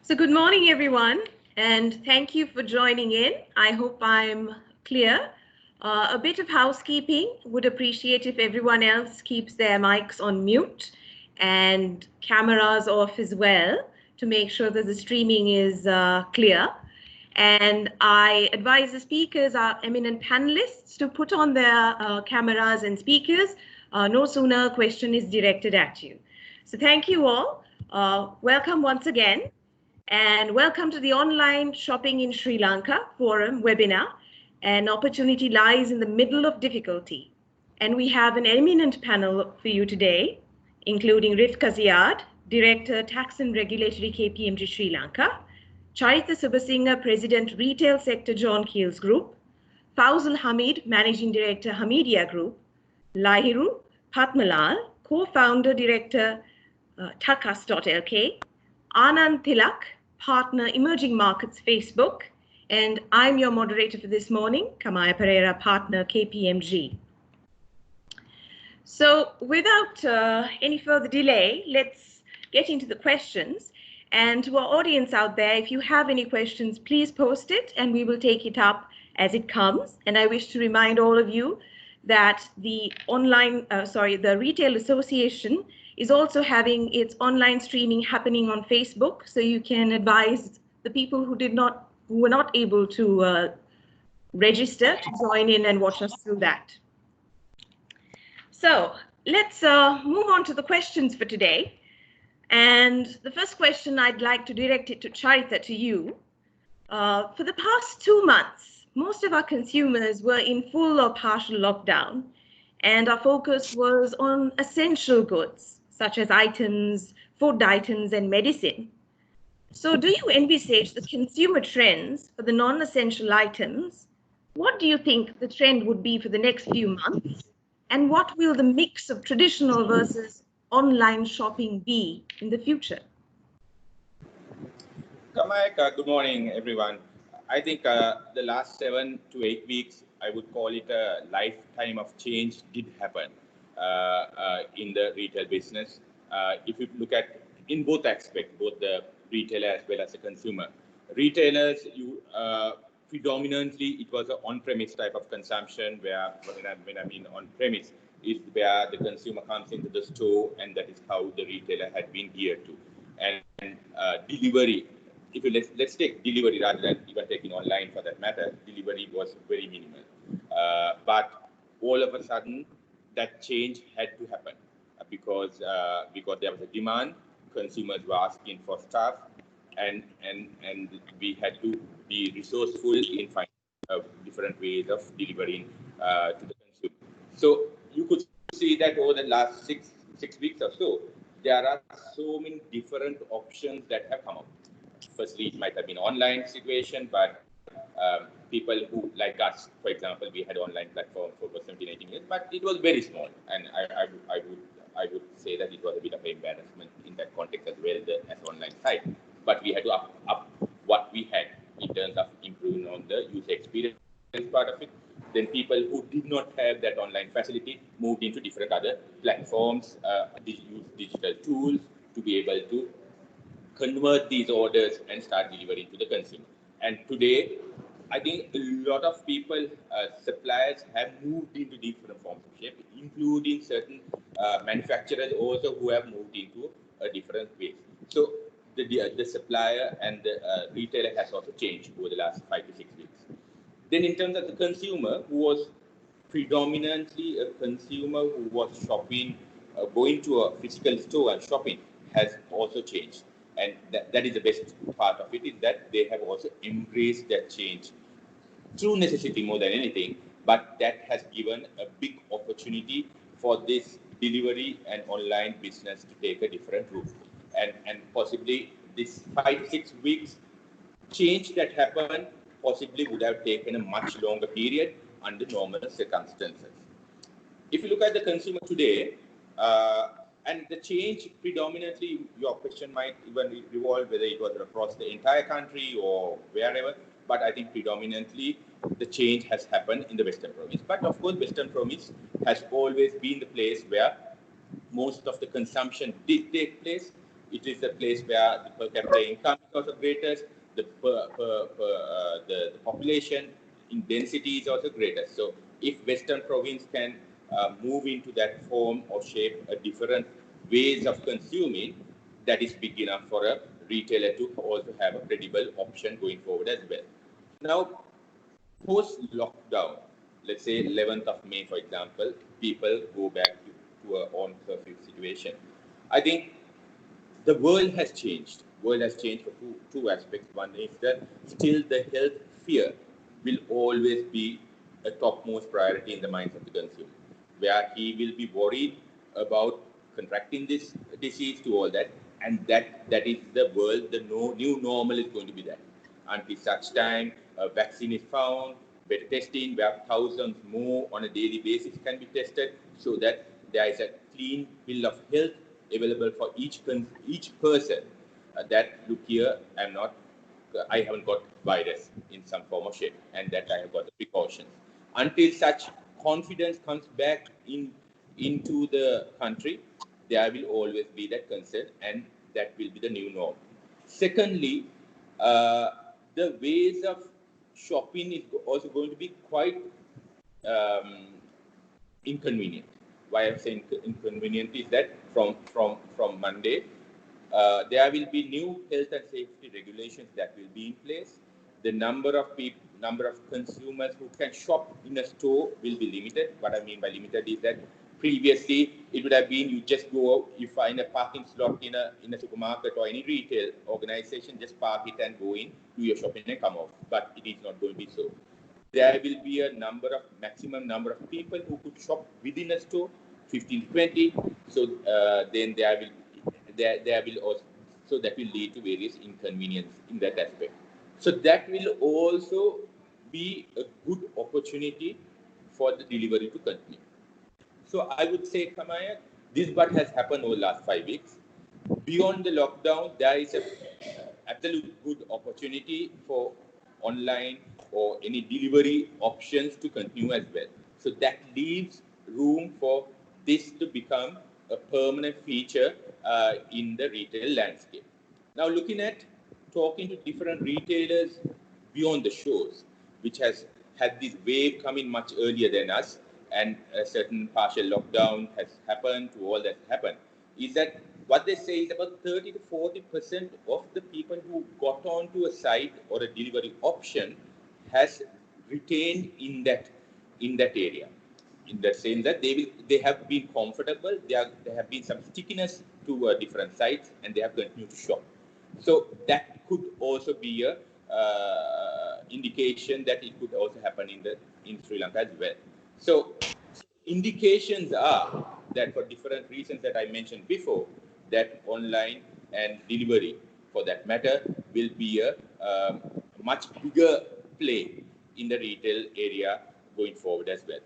So good morning, everyone, and thank you for joining in. I hope I'm clear. A bit of housekeeping. Would appreciate if everyone else keeps their mics on mute and cameras off as well to make sure that the streaming is clear. And I advise the speakers, our eminent panelists, to put on their cameras and speakers. No sooner a question is directed at you. So thank you all. Welcome once again. And welcome to the Online Shopping in Sri Lanka Forum webinar. An opportunity lies in the middle of difficulty. And we have an eminent panel for you today, including Rivka Ziad, Director, Tax and Regulatory KPMG Sri Lanka, Charita Subasinghe, President, Retail Sector John Keel's Group, Fauzul Hamid, Managing Director, Hamidia Group, Lahiru Patmalal, Co-Founder, Director, Takas.lk, Anand Tilak, Partner, Emerging Markets, Facebook, and I'm your moderator for this morning, Kamaya Pereira, Partner, KPMG. So without any further delay, let's get into the questions. And to our audience out there, if you have any questions, please post it and we will take it up as it comes. And I wish to remind all of you that the the Retail Association is also having its online streaming happening on Facebook. So you can advise the people who were not able to register to join in and watch us through that. So let's move on to the questions for today. And the first question, I'd like to direct it to Charita, to you. For the past 2 months, most of our consumers were in full or partial lockdown, and our focus was on essential goods, such as items, food items, and medicine. So do you envisage the consumer trends for the non-essential items? What do you think the trend would be for the next few months? And what will the mix of traditional versus online shopping be in the future? Kamaya, good morning, everyone. I think the last 7 to 8 weeks, I would call it a lifetime of change did happen in the retail business. If you look at in both aspects, both the retailer as well as the consumer. Retailers, predominantly it was an on-premise type of consumption where, when I mean on-premise, is where the consumer comes into the store, and that is how the retailer had been geared to. And delivery, if you let's take delivery rather than even taking online for that matter, delivery was very minimal. But all of a sudden, that change had to happen because there was a demand, consumers were asking for stuff, and we had to be resourceful in finding different ways of delivering to the consumer. So you could see that over the last six weeks or so, there are so many different options that have come up. Firstly, it might have been online situation, but people who, like us, for example, we had online platform for 17, 18 years, but it was very small. And I would say that it was a bit of an embarrassment in that context as well as online site. But we had to up what we had in terms of improving on the user experience part of it. Then people who did not have that online facility moved into different other platforms, use digital tools to be able to convert these orders and start delivering to the consumer. And today, I think a lot of people, suppliers have moved into different forms of shape, including certain manufacturers also who have moved into a different ways. So the supplier and the retailer has also changed over the last 5 to 6 weeks. Then in terms of the consumer, who was predominantly a consumer who was shopping, going to a physical store and shopping, has also changed. And that is the best part of it, is that they have also embraced that change through necessity more than anything, but that has given a big opportunity for this delivery and online business to take a different route. And possibly this 5 to 6 weeks change that happened possibly would have taken a much longer period under normal circumstances. If you look at the consumer today, and the change predominantly, your question might even revolve whether it was across the entire country or wherever, but I think predominantly the change has happened in the Western Province. But of course, Western Province has always been the place where most of the consumption did take place, It is a place where the per capita income is also greatest, the the population in density is also greatest. So if Western province can move into that form or shape a different ways of consuming, that is big enough for a retailer to also have a credible option going forward as well. Now, post-lockdown, let's say 11th of May, for example, people go back to a on-curfew situation. I think the world has changed. World has changed for two aspects. One is that still the health fear will always be a topmost priority in the minds of the consumer, where he will be worried about contracting this disease to all that, and that is the world. The new normal is going to be that. Until such time a vaccine is found, better testing, where thousands more on a daily basis can be tested, so that there is a clean bill of health available for each person. That look here, I haven't got virus in some form or shape, and that I have got the precautions. Until such confidence comes back into the country, there will always be that concern, and that will be the new norm. Secondly, uh, the ways of shopping is also going to be quite um, inconvenient. Why I'm saying inconvenient is that from Monday, there will be new health and safety regulations that will be in place. The number of consumers who can shop in a store will be limited. What I mean by limited is that previously it would have been you just go out, you find a parking slot in a supermarket or any retail organization, just park it and go in, do your shopping and come off. But it is not going to be so. There will be a maximum number of people who could shop within a store, 15 to 20. So then there will also, so that will lead to various inconvenience in that aspect. So that will also be a good opportunity for the delivery to continue. So I would say, Kamaya, this what has happened over the last 5 weeks. Beyond the lockdown, there is a absolute good opportunity for online or any delivery options to continue as well. So that leaves room for this to become a permanent feature in the retail landscape. Now, looking at talking to different retailers beyond the shores, which has had this wave coming much earlier than us, and a certain partial lockdown has happened to all that happened, is that what they say is about 30 to 40% of the people who got onto a site or a delivery option has retained in that area. In the sense that they have been comfortable, there have been some stickiness to different sites, and they have continued to shop. So that could also be a indication that it could also happen in Sri Lanka as well. So indications are that for different reasons that I mentioned before, that online and delivery, for that matter, will be a much bigger play in the retail area going forward as well.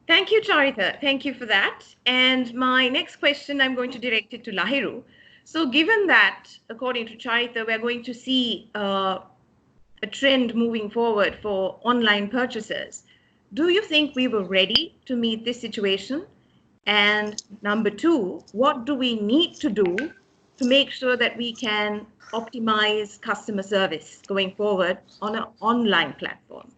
Thank you, Charitha. Thank you for that. And my next question, I'm going to direct it to Lahiru. So given that, according to Charitha, we're going to see a trend moving forward for online purchases, do you think we were ready to meet this situation? And number two, what do we need to do to make sure that we can optimize customer service going forward on an online platform?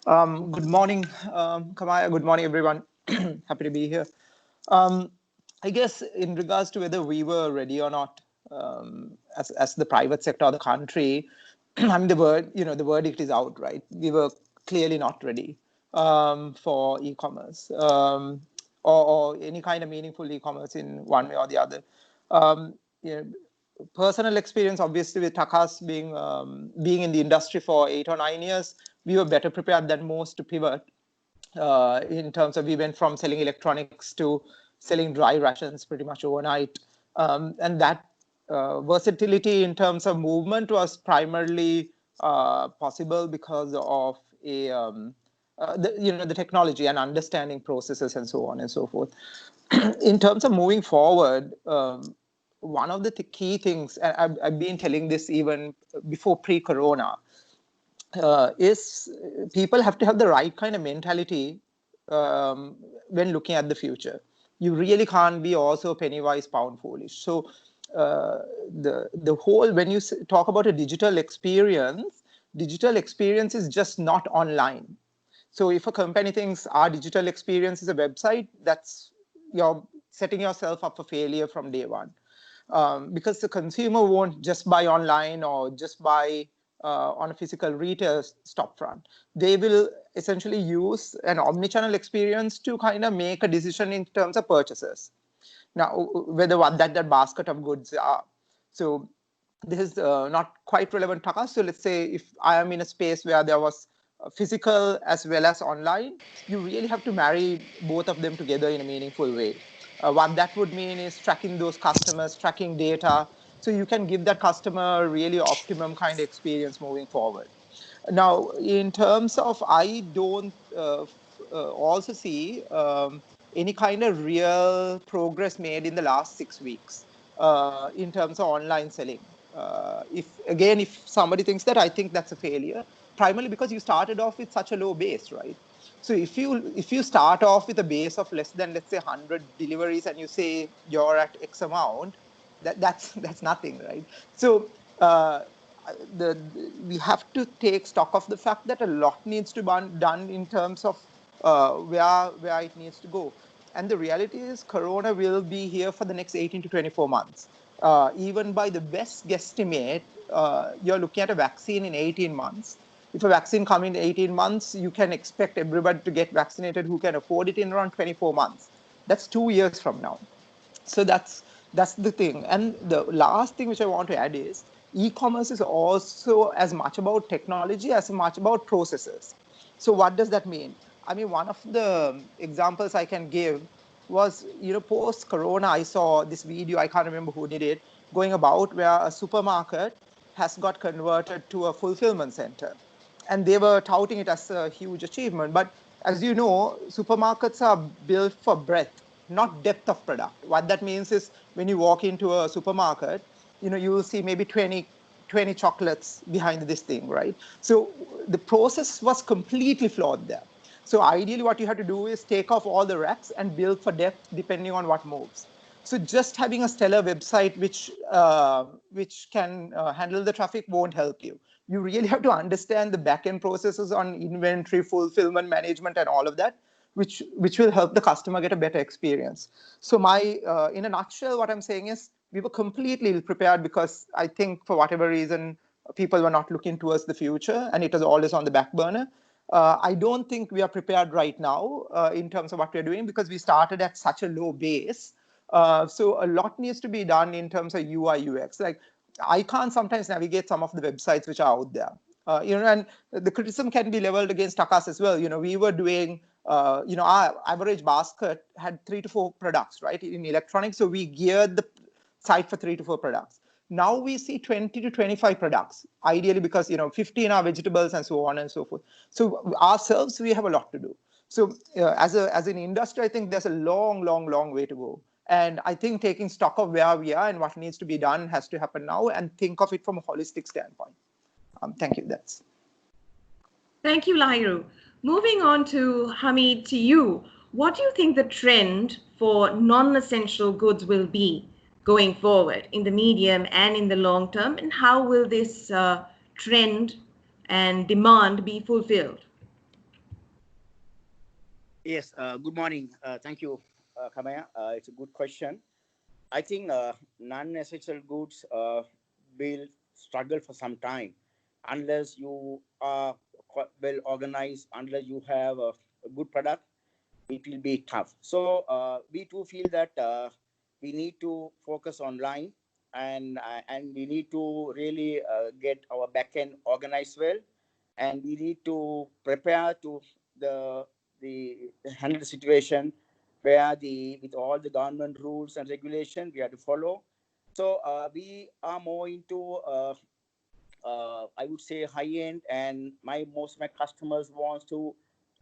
Good morning, Kamaya. Good morning, everyone. Happy to be here. I guess in regards to whether we were ready or not, as the private sector or the country, I mean, the verdict is out, right? We were clearly not ready for e-commerce or any kind of meaningful e-commerce in one way or the other. Personal experience, obviously, with Takas being in the industry for 8 or 9 years, we were better prepared than most to pivot in terms of we went from selling electronics to selling dry rations pretty much overnight. And that versatility in terms of movement was primarily possible because of the technology and understanding processes and so on and so forth. In terms of moving forward, one of the key things, and I've been telling this even before pre-corona, is people have to have the right kind of mentality when looking at the future. you really can't be also penny wise, pound foolish. So the whole, when you talk about a digital experience is just not online. So if a company thinks our digital experience is a website, that's, you're setting yourself up for failure from day one. Because the consumer won't just buy online or just buy on a physical retail storefront. They will essentially use an omnichannel experience to kind of make a decision in terms of purchases. Now, whether what that basket of goods are. So this is not quite relevant to us. So let's say if I am in a space where there was physical as well as online, you really have to marry both of them together in a meaningful way. What that would mean is tracking those customers, tracking data, so you can give that customer a really optimum kind of experience moving forward. Now, in terms of, I don't also see any kind of real progress made in the last 6 weeks in terms of online selling. If somebody thinks that, I think that's a failure, primarily because you started off with such a low base, right? So if you start off with a base of less than, let's say, 100 deliveries, and you say you're at X amount, that's nothing, right? So we have to take stock of the fact that a lot needs to be done in terms of where it needs to go. And the reality is, Corona will be here for the next 18 to 24 months. Even by the best guesstimate, you're looking at a vaccine in 18 months. If a vaccine comes in 18 months, you can expect everybody to get vaccinated who can afford it in around 24 months. That's 2 years from now. So that's the thing. And the last thing which I want to add is, e-commerce is also as much about technology as much about processes. So what does that mean? I mean, one of the examples I can give was, post corona, I saw this video, I can't remember who did it, going about where a supermarket has got converted to a fulfillment center, and they were touting it as a huge achievement. But as you know, supermarkets are built for breadth, not depth of product. What that means is, when you walk into a supermarket, you will see maybe 20 chocolates behind this thing, right? So the process was completely flawed there. So ideally, what you have to do is take off all the racks and build for depth depending on what moves. So just having a stellar website which can handle the traffic won't help you. You really have to understand the back-end processes on inventory, fulfillment management, and all of that, which will help the customer get a better experience. So in a nutshell, what I'm saying is, we were completely ill prepared because I think for whatever reason, people were not looking towards the future, and it was always on the back burner. I don't think we are prepared right now in terms of what we're doing, because we started at such a low base. So a lot needs to be done in terms of UI UX. Like, I can't sometimes navigate some of the websites which are out there. And the criticism can be leveled against us as well. We were doing, our average basket had 3 to 4 products, right, in electronics. So we geared the site for 3 to 4 products. Now we see 20 to 25 products, ideally, because 15 are vegetables and so on and so forth. So ourselves, we have a lot to do. So as an industry, I think there's a long way to go. And I think taking stock of where we are and what needs to be done has to happen now, and think of it from a holistic standpoint. Thank you. Thank you, Lahiru. Moving on to Hamid, to you. What do you think the trend for non-essential goods will be going forward in the medium and in the long term, and how will this trend and demand be fulfilled? Yes, good morning. Thank you, Kamaya. It's a good question. I think non-essential goods will struggle for some time unless you are well organized, unless you have a good product. It will be tough. So we too feel that we need to focus online, and we need to really get our back end organized well, and we need to prepare to the the handle the situation where with all the government rules and regulation we have to follow. So we are more into I would say high end, and most of my customers wants to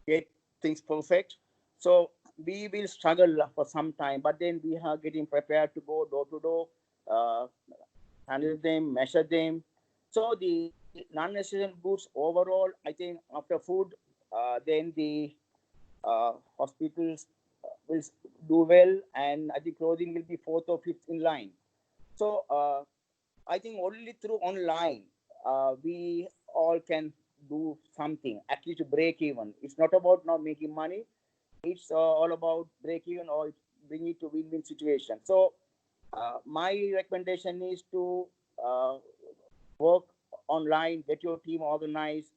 get things perfect. So we will struggle for some time, but then we are getting prepared to go door to door, handle them, measure them. So the non-essential goods overall, I think after food, then the hospitals, will do well, and I think clothing will be fourth or fifth in line. So I think only through online we all can do something, at least to break even. It's not about not making money. It's all about break even or bring it to win-win situation. So my recommendation is to uh, work online, get your team organized.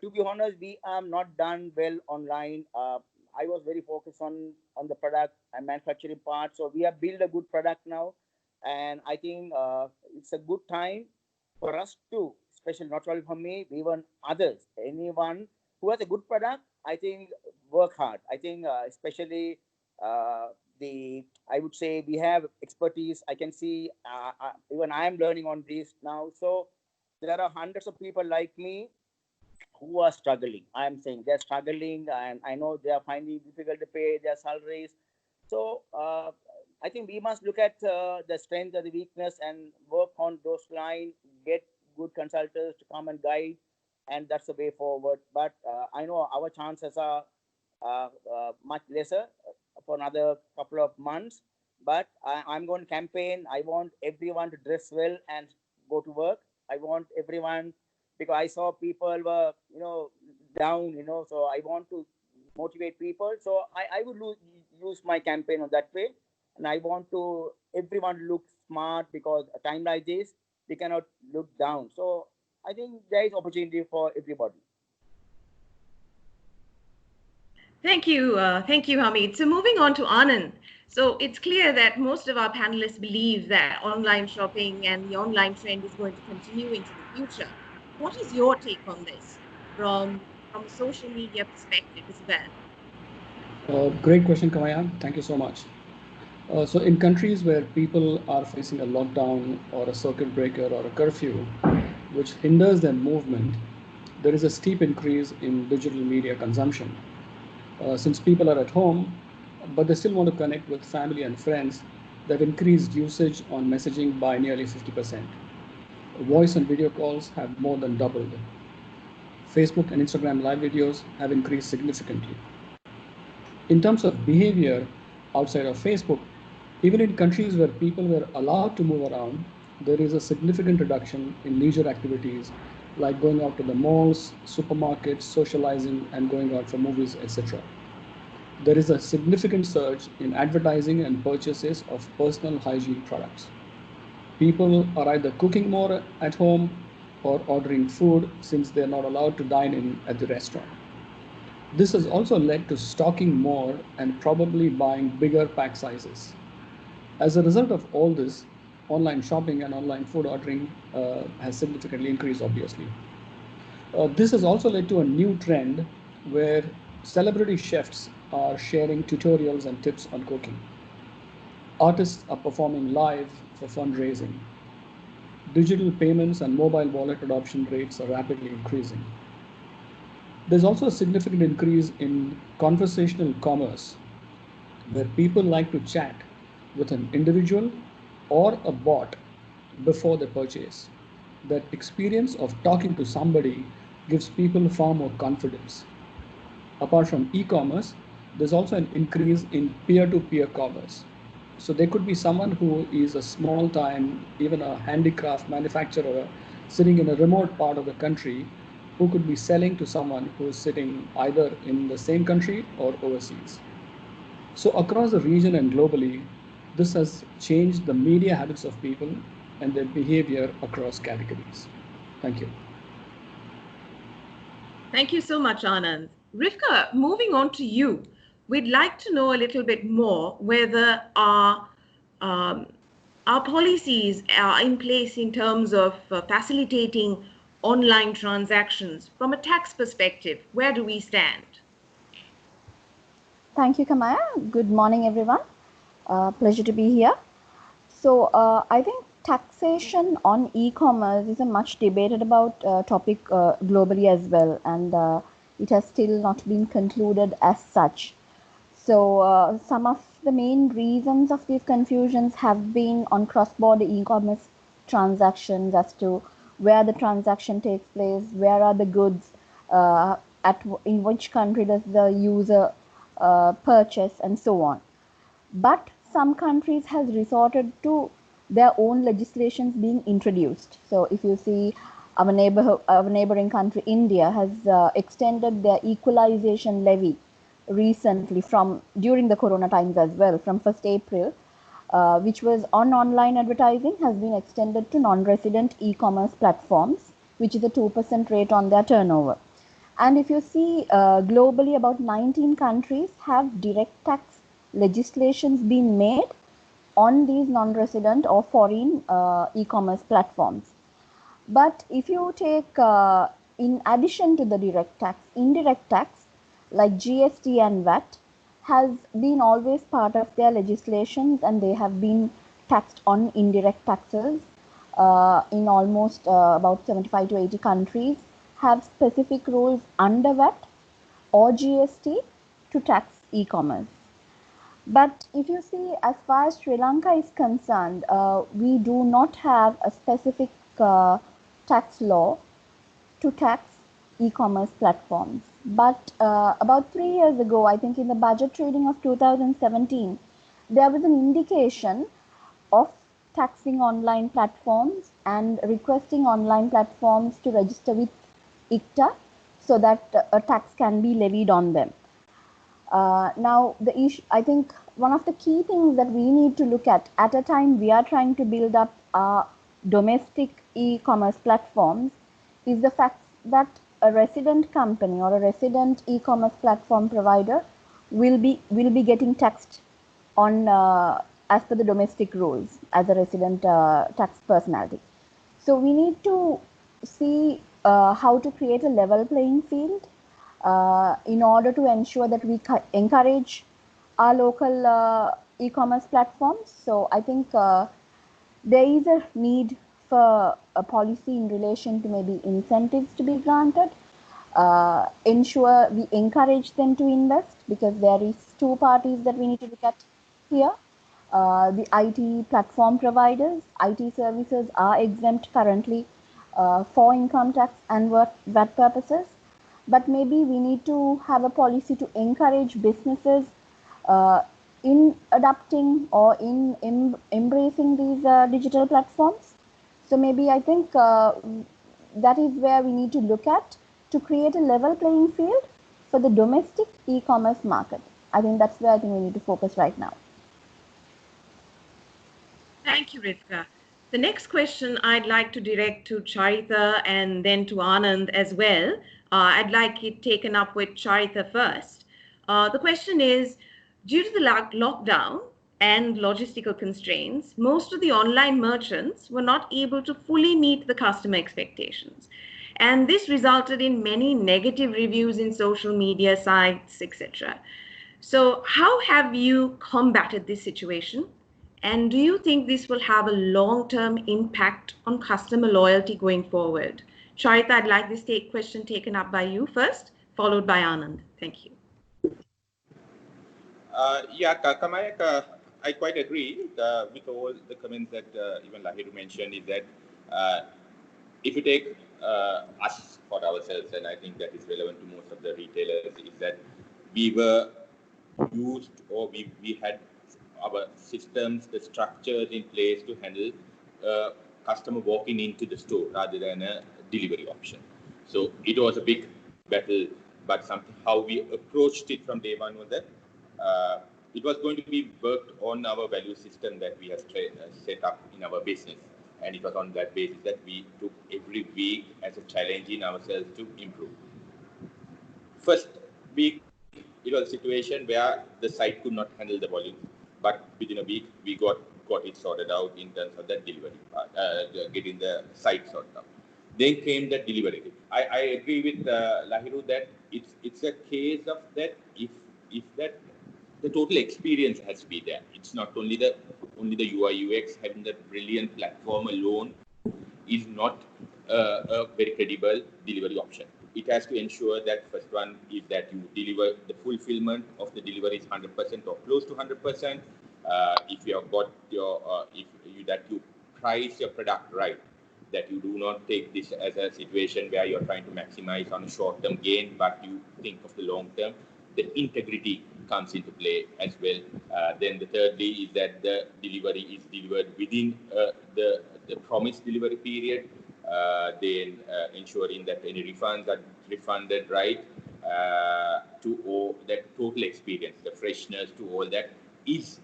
To be honest, we are not done well online. I was very focused on the product and manufacturing part. So we have built a good product now, and I think it's a good time for us to, especially not only for me, even others, anyone who has a good product. I think work hard. I think especially uh, the I would say we have expertise. I can see even I am learning on this now. So there are hundreds of people like me who are struggling. I am saying they're struggling, and I know they are finding it difficult to pay their salaries. So I think we must look at the strength and the weakness and work on those lines. Get good consultants to come and guide, and that's the way forward. But I know our chances are much lesser for another couple of months. But I'm going to campaign. I want everyone to dress well and go to work. I want everyone, because I saw people were, down, so I want to motivate people. So I would use my campaign on that way. And I want to everyone look smart, because a time like this, they cannot look down. So I think there is opportunity for everybody. Thank you, Hamid. So moving on to Anand. So it's clear that most of our panelists believe that online shopping and the online trend is going to continue into the future. What is your take on this from a social media perspective as well? Great question, Kamaya. Thank you so much. So, in countries where people are facing a lockdown or a circuit breaker or a curfew, which hinders their movement, there is a steep increase in digital media consumption. Since people are at home, but they still want to connect with family and friends, they've increased usage on messaging by nearly 50%. Voice and video calls have more than doubled. Facebook and Instagram live videos have increased significantly. In terms of behavior outside of Facebook, even in countries where people were allowed to move around, there is a significant reduction in leisure activities like going out to the malls, supermarkets, socializing, and going out for movies, etc. There is a significant surge in advertising and purchases of personal hygiene products. People are either cooking more at home or ordering food since they're not allowed to dine in at the restaurant. This has also led to stocking more and probably buying bigger pack sizes. As a result of all this, online shopping and online food ordering has significantly increased, obviously. This has also led to a new trend where celebrity chefs are sharing tutorials and tips on cooking. Artists are performing live for fundraising. Digital payments and mobile wallet adoption rates are rapidly increasing. There's also a significant increase in conversational commerce, where people like to chat with an individual or a bot before they purchase. That experience of talking to somebody gives people far more confidence. Apart from e-commerce, there's also an increase in peer-to-peer commerce. So there could be someone who is a small time, even a handicraft manufacturer sitting in a remote part of the country, who could be selling to someone who is sitting either in the same country or overseas. So across the region and globally, this has changed the media habits of people and their behavior across categories. Thank you. Thank you so much, Anand. Rivka, moving on to you, we'd like to know a little bit more whether um, our policies are in place in terms of facilitating online transactions. From a tax perspective, where do we stand? Thank you, Kamaya. Good morning, everyone. Pleasure to be here. So I think taxation on e-commerce is a much debated about topic globally as well, and it has still not been concluded as such. So some of the main reasons of these confusions have been on cross-border e-commerce transactions as to where the transaction takes place, where are the goods, in which country does the user purchase, and so on. But some countries has resorted to their own legislations being introduced. So if you see our neighboring country India has extended their equalization levy recently from during the corona times as well, from 1st April, which was on online advertising, has been extended to non-resident e-commerce platforms, which is a 2% rate on their turnover. And if you see globally, about 19 countries have direct tax legislations being made on these non-resident or foreign e-commerce platforms. But if you take, in addition to the direct tax, indirect tax like GST and VAT has been always part of their legislations, and they have been taxed on indirect taxes in almost about 75 to 80 countries have specific rules under VAT or GST to tax e-commerce. But if you see, as far as Sri Lanka is concerned, we do not have a specific tax law to tax e-commerce platforms. But about 3 years ago, I think in the budget reading of 2017, there was an indication of taxing online platforms and requesting online platforms to register with ICTA so that a tax can be levied on them. Now, the issue, I think one of the key things that we need to look at a time we are trying to build up our domestic e-commerce platforms is the fact that a resident company or a resident e-commerce platform provider will be getting taxed on as per the domestic rules as a resident tax personality. So we need to see how to create a level playing field in order to ensure that we encourage our local e-commerce platforms. So I think there is a need for a policy in relation to maybe incentives to be granted, ensure we encourage them to invest, because there is two parties that we need to look at here. The IT platform providers, IT services are exempt currently for income tax and VAT purposes, but maybe we need to have a policy to encourage businesses in adapting or in embracing these digital platforms. So maybe I think that is where we need to look at to create a level playing field for the domestic e-commerce market. I think that's where I think we need to focus right now. Thank you, Rivka. The next question I'd like to direct to Charita and then to Anand as well. I'd like it taken up with Charita first. The question is, due to the lockdown and logistical constraints, most of the online merchants were not able to fully meet the customer expectations. And this resulted in many negative reviews in social media sites, etc. So how have you combated this situation? And do you think this will have a long-term impact on customer loyalty going forward? Charita, I'd like this question taken up by you first, followed by Anand. Thank you. Kamayak, I quite agree with all the comments that even Lahiru mentioned, is that if you take us for ourselves, and I think that is relevant to most of the retailers, is that we were used, or we had our systems, the structures in place to handle customer walking into the store rather than a delivery option. So it was a big battle, but something how we approached it from day one was that it was going to be worked on our value system that we have set up in our business. And it was on that basis that we took every week as a challenge in ourselves to improve. First week, it was a situation where the site could not handle the volume, but within a week, we got it sorted out in terms of that delivery part, getting the site sorted out. Then came the delivery. I agree with Lahiru that it's a case of that if that the total experience has to be there. It's not only the UI UX. Having that brilliant platform alone is not a very credible delivery option. It has to ensure that first one is that you deliver the fulfillment of the delivery is 100% or close to 100%. If you have got your that you price your product right, that you do not take this as a situation where you're trying to maximize on a short-term gain, but you think of the long-term. The integrity comes into play as well. Then the thirdly is that the delivery is delivered within the promised delivery period. Then ensuring that any refunds are refunded right, to all that total experience, the freshness to all that is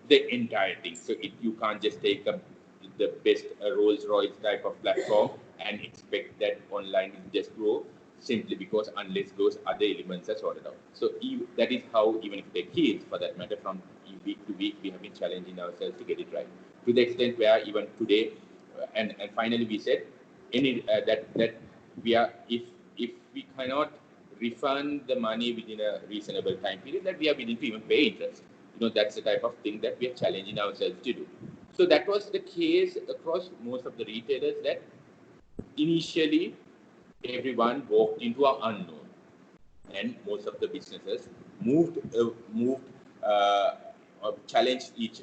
the entire thing. So you can't just take the best Rolls Royce type of platform and expect that online will just grow simply because unless those other elements are sorted out. So that is how, even if they're kids, for that matter, from week to week, we have been challenging ourselves to get it right. To the extent where even today, and finally we said, that we are, if we cannot refund the money within a reasonable time period, that we are willing to even pay interest. That's the type of thing that we are challenging ourselves to do. So that was the case across most of the retailers, that initially everyone walked into an unknown, and most of the businesses moved challenged each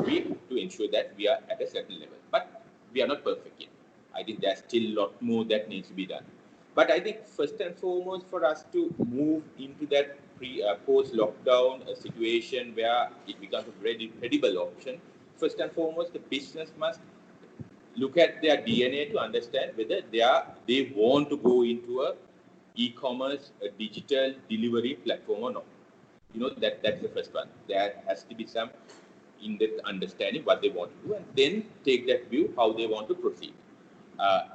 week to ensure that we are at a certain level. But we are not perfect yet. I think there's still a lot more that needs to be done. But I think first and foremost, for us to move into that post-lockdown situation where it becomes a very credible option, first and foremost, the business must look at their DNA to understand whether they want to go into a e-commerce, a digital delivery platform or not. That's the first one. There has to be some in-depth understanding what they want to do, and then take that view how they want to proceed.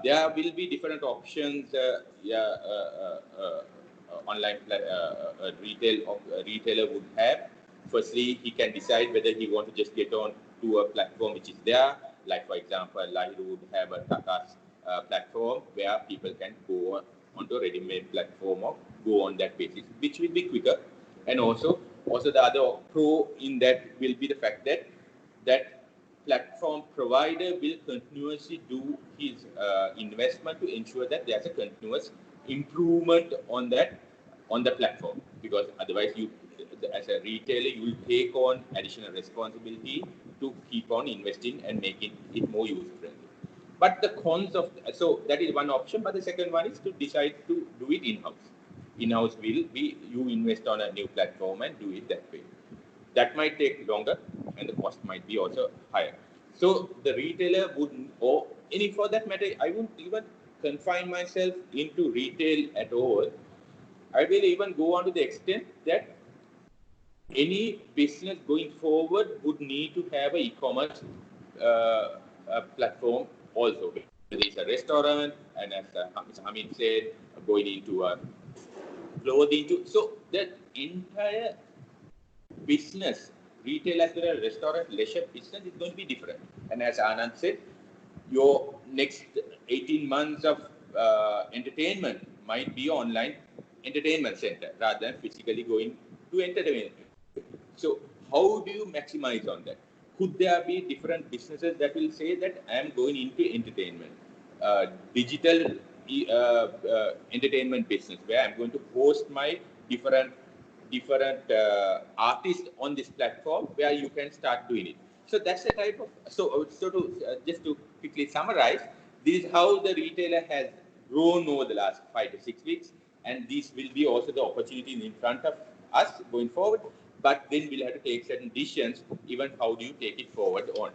There will be different options. Online retailer would have. Firstly, he can decide whether he wants to just get on to a platform which is there. Like, for example, Lahiru would have a Taka's platform where people can go onto a ready-made platform or go on that basis, which will be quicker. And also the other pro in that will be the fact that platform provider will continuously do his investment to ensure that there's a continuous improvement on the platform, because otherwise you, as a retailer, you will take on additional responsibility to keep on investing and making it more user friendly. But the cons of, so that is one option, but the second one is to decide to do it in-house. In-house will be you invest on a new platform and do it that way. That might take longer and the cost might be also higher. So the retailer would, or any for that matter, I wouldn't even confine myself into retail at all. I will even go on to the extent that any business going forward would need to have an e-commerce platform also. Whether it's a restaurant, and as Mr. Hamid said, going into a clothing. So that entire business, retail as well as restaurant, leisure business is going to be different. And as Anand said, your next 18 months of entertainment might be online entertainment center rather than physically going to entertainment. So how do you maximize on that? Could there be different businesses that will say that I am going into entertainment, digital entertainment business, where I'm going to host my different artists on this platform, where you can start doing it. So that's the type of, so to just to quickly summarize, this is how the retailer has grown over the last 5 to 6 weeks, and this will be also the opportunity in front of us going forward. But then we'll have to take certain decisions, even how do you take it forward on.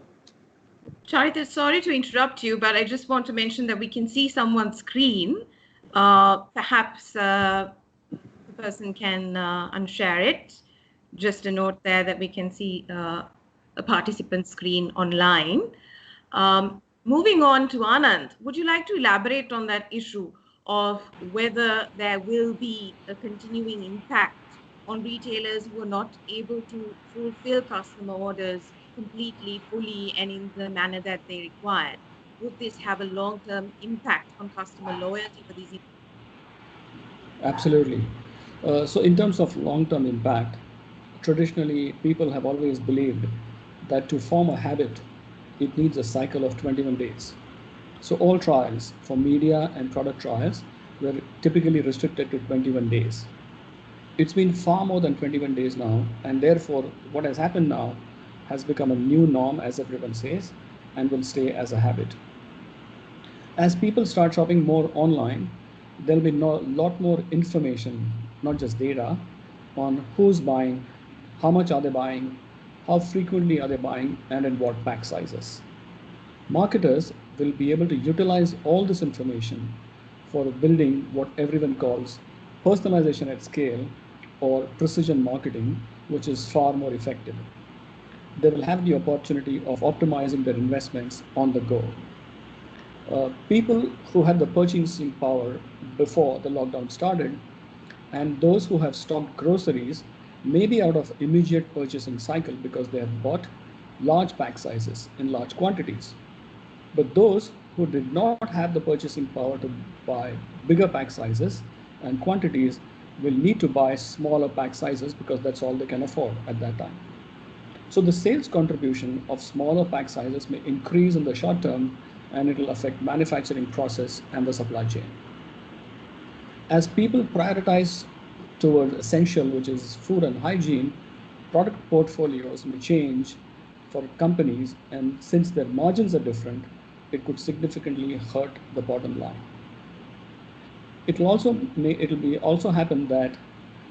Charita, sorry to interrupt you, but I just want to mention that we can see someone's screen. Perhaps the person can unshare it. Just a note there that we can see a participant screen online. Moving on to Anand, would you like to elaborate on that issue of whether there will be a continuing impact on retailers who are not able to fulfill customer orders completely, fully, and in the manner that they require? Would this have a long-term impact on customer loyalty for these? Absolutely. So in terms of long-term impact, traditionally people have always believed that to form a habit, it needs a cycle of 21 days. So all trials for media and product trials were typically restricted to 21 days. It's been far more than 21 days now, and therefore what has happened now has become a new norm, as everyone says, and will stay as a habit. As people start shopping more online, there'll be a lot more information, not just data, on who's buying, how much are they buying, how frequently are they buying, and in what pack sizes. Marketers will be able to utilize all this information for building what everyone calls personalization at scale or precision marketing, which is far more effective. They will have the opportunity of optimizing their investments on the go. People who had the purchasing power before the lockdown started and those who have stocked groceries may be out of immediate purchasing cycle because they have bought large pack sizes in large quantities. But those who did not have the purchasing power to buy bigger pack sizes and quantities will need to buy smaller pack sizes because that's all they can afford at that time. So the sales contribution of smaller pack sizes may increase in the short term and it will affect manufacturing process and the supply chain. As people prioritize towards essential, which is food and hygiene, product portfolios may change for companies, and since their margins are different, it could significantly hurt the bottom line. It'll be also happen that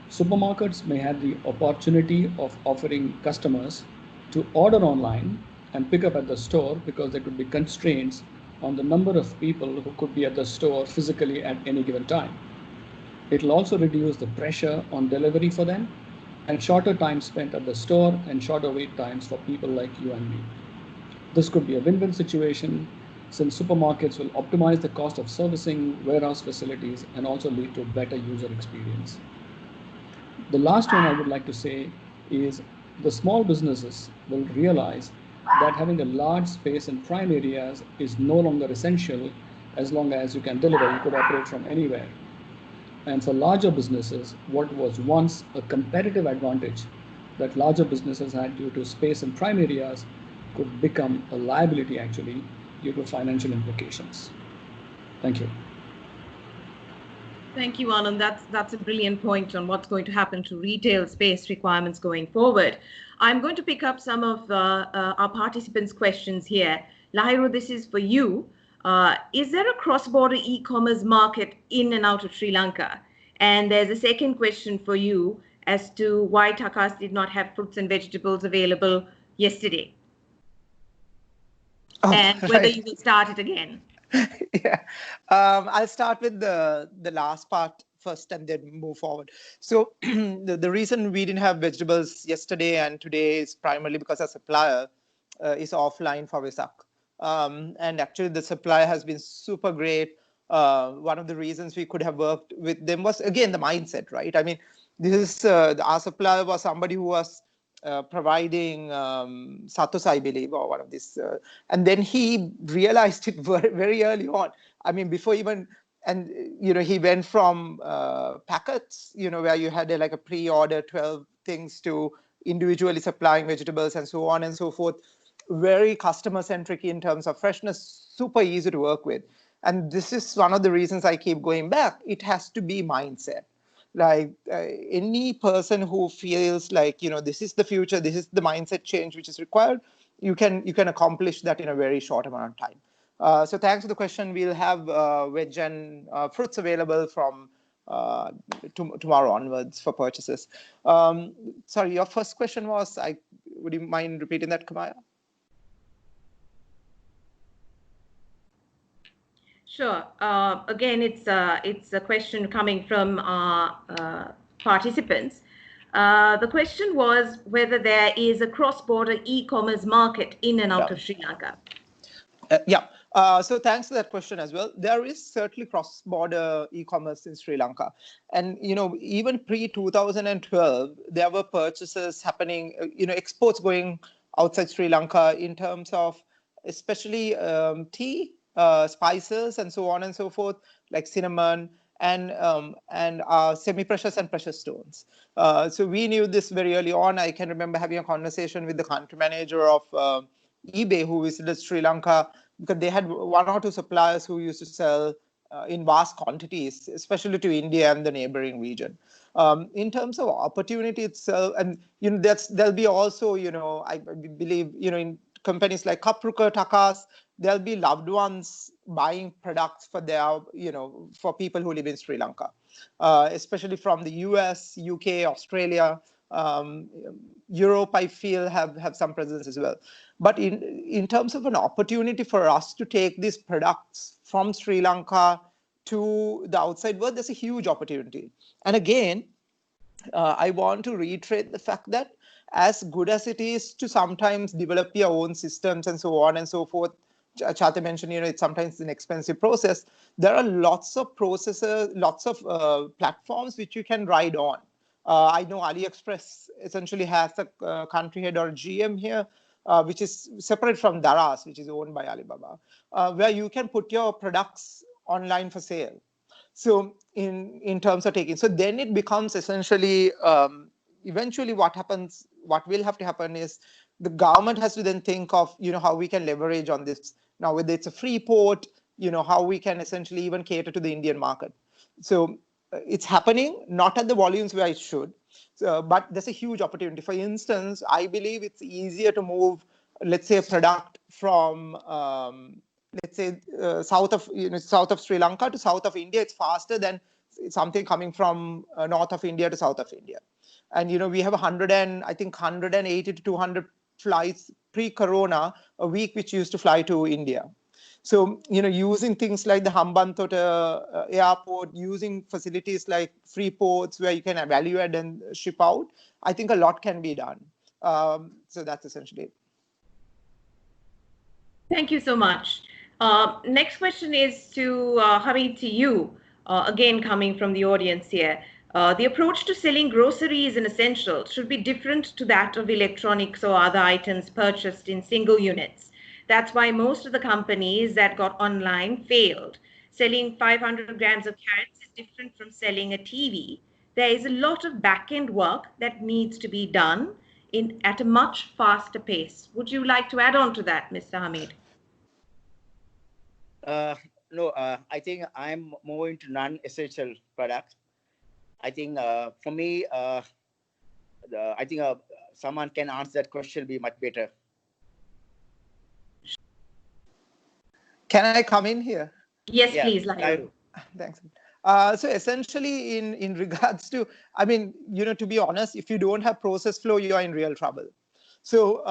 supermarkets may have the opportunity of offering customers to order online and pick up at the store because there could be constraints on the number of people who could be at the store physically at any given time. It'll also reduce the pressure on delivery for them and shorter time spent at the store and shorter wait times for people like you and me. This could be a win-win situation since supermarkets will optimize the cost of servicing warehouse facilities and also lead to better user experience. The last one I would like to say is the small businesses will realize that having a large space in prime areas is no longer essential as long as you can deliver, you could operate from anywhere. And for larger businesses, what was once a competitive advantage that larger businesses had due to space in prime areas could become a liability actually due to financial implications. Thank you. Thank you, Anand. That's a brilliant point on what's going to happen to retail space requirements going forward. I'm going to pick up some of our participants' questions here. Lahiru, this is for you. Is there a cross-border e-commerce market in and out of Sri Lanka? And there's a second question for you as to why Takas did not have fruits and vegetables available yesterday. And whether you will start it again. Yeah, I'll start with the last part first and then move forward. So the reason we didn't have vegetables yesterday and today is primarily because our supplier is offline for Vesak. And actually the supply has been super great. One of the reasons we could have worked with them was, again, the mindset, right? I mean, this is our supplier was somebody who was providing Satos, I believe, or one of these. And then he realized it very, very early on. I mean, before even, and, he went from packets, where you had like a pre-order 12 things to individually supplying vegetables and so on and so forth. Very customer-centric in terms of freshness, super easy to work with. And this is one of the reasons I keep going back. It has to be mindset. Like any person who feels like, this is the future, this is the mindset change which is required, you can accomplish that in a very short amount of time. So thanks for the question. We'll have veg and fruits available from tomorrow onwards for purchases. Sorry, your first question was, would you mind repeating that, Kamaya? Sure. Again, it's a question coming from participants. The question was whether there is a cross-border e-commerce market in and out of Sri Lanka. Yeah. So thanks for that question as well. There is certainly cross-border e-commerce in Sri Lanka. And, even pre-2012, there were purchases happening, exports going outside Sri Lanka in terms of especially tea, spices and so on and so forth, like cinnamon and semi-precious and precious stones. So we knew this very early on. I can remember having a conversation with the country manager of eBay who visited Sri Lanka because they had one or two suppliers who used to sell in vast quantities, especially to India and the neighboring region. In terms of opportunity itself, and there'll be also, I believe, in companies like Kapruka, Takas, there'll be loved ones buying products for their, for people who live in Sri Lanka, especially from the US, UK, Australia. Um, Europe, I feel, have some presence as well. But in terms of an opportunity for us to take these products from Sri Lanka to the outside world, there's a huge opportunity. And again, I want to reiterate the fact that as good as it is to sometimes develop your own systems and so on and so forth, Chate mentioned, it's sometimes an expensive process. There are lots of processors, lots of platforms which you can ride on. I know AliExpress essentially has a country head or GM here, which is separate from Daraz, which is owned by Alibaba, where you can put your products online for sale. So in terms of taking, so then it becomes essentially, eventually what will have to happen is the government has to then think of, how we can leverage on this. Now, whether it's a free port, how we can essentially even cater to the Indian market. So it's happening, not at the volumes where it should. So, but there's a huge opportunity. For instance, I believe it's easier to move, let's say, a product from, let's say, south of Sri Lanka to south of India. It's faster than something coming from north of India to south of India. And we have 180 to 200 flights pre-corona a week, which used to fly to India. So, using things like the Hambantota airport, using facilities like free ports where you can evaluate and ship out, I think a lot can be done. So that's essentially it. Thank you so much. Next question is to Hamid, to you, again coming from the audience here. The approach to selling groceries and essentials should be different to that of electronics or other items purchased in single units. That's why most of the companies that got online failed. Selling 500 grams of carrots is different from selling a TV. There is a lot of back-end work that needs to be done at a much faster pace. Would you like to add on to that, Mr. Hamid? No, I think I'm moving to non-essential products. I think for me, I think someone can answer that question be much better. Can I come in here? Yes, yeah, please, Lairu. Thanks. So essentially, in regards to, to be honest, if you don't have process flow, you are in real trouble. So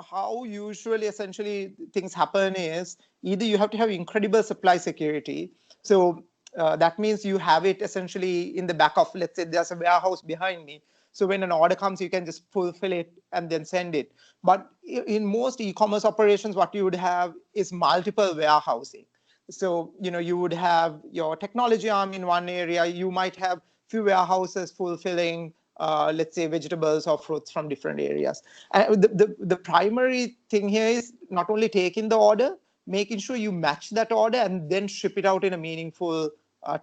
how usually essentially things happen is either you have to have incredible supply security. So that means you have it essentially in the back of, let's say there's a warehouse behind me. So when an order comes, you can just fulfill it and then send it. But in most e-commerce operations, what you would have is multiple warehousing. So, you would have your technology arm in one area. You might have few warehouses fulfilling, let's say, vegetables or fruits from different areas. And the primary thing here is not only taking the order, making sure you match that order and then ship it out in a meaningful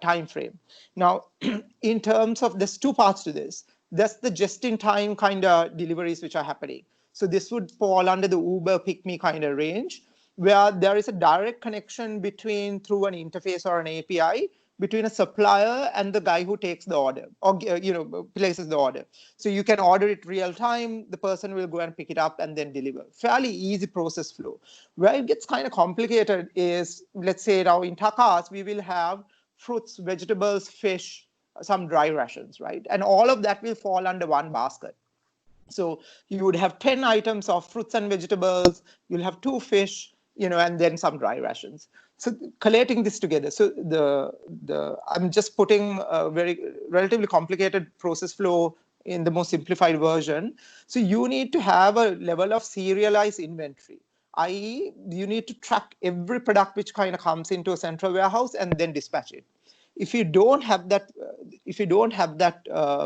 time frame. Now, in terms of, there's two parts to this. That's the just-in-time kind of deliveries which are happening. So this would fall under the Uber Pick Me kind of range, where there is a direct connection through an interface or an API between a supplier and the guy who takes the order or places the order. So you can order it real time, the person will go and pick it up and then deliver. Fairly easy process flow. Where it gets kind of complicated is, let's say now in Takas, we will have fruits, vegetables, fish, some dry rations, right? And all of that will fall under one basket. So you would have 10 items of fruits and vegetables, you'll have 2 fish, and then some dry rations. So collating this together. So I'm just putting a very relatively complicated process flow in the most simplified version. So you need to have a level of serialized inventory, i.e. you need to track every product which kind of comes into a central warehouse and then dispatch it. If you don't have that,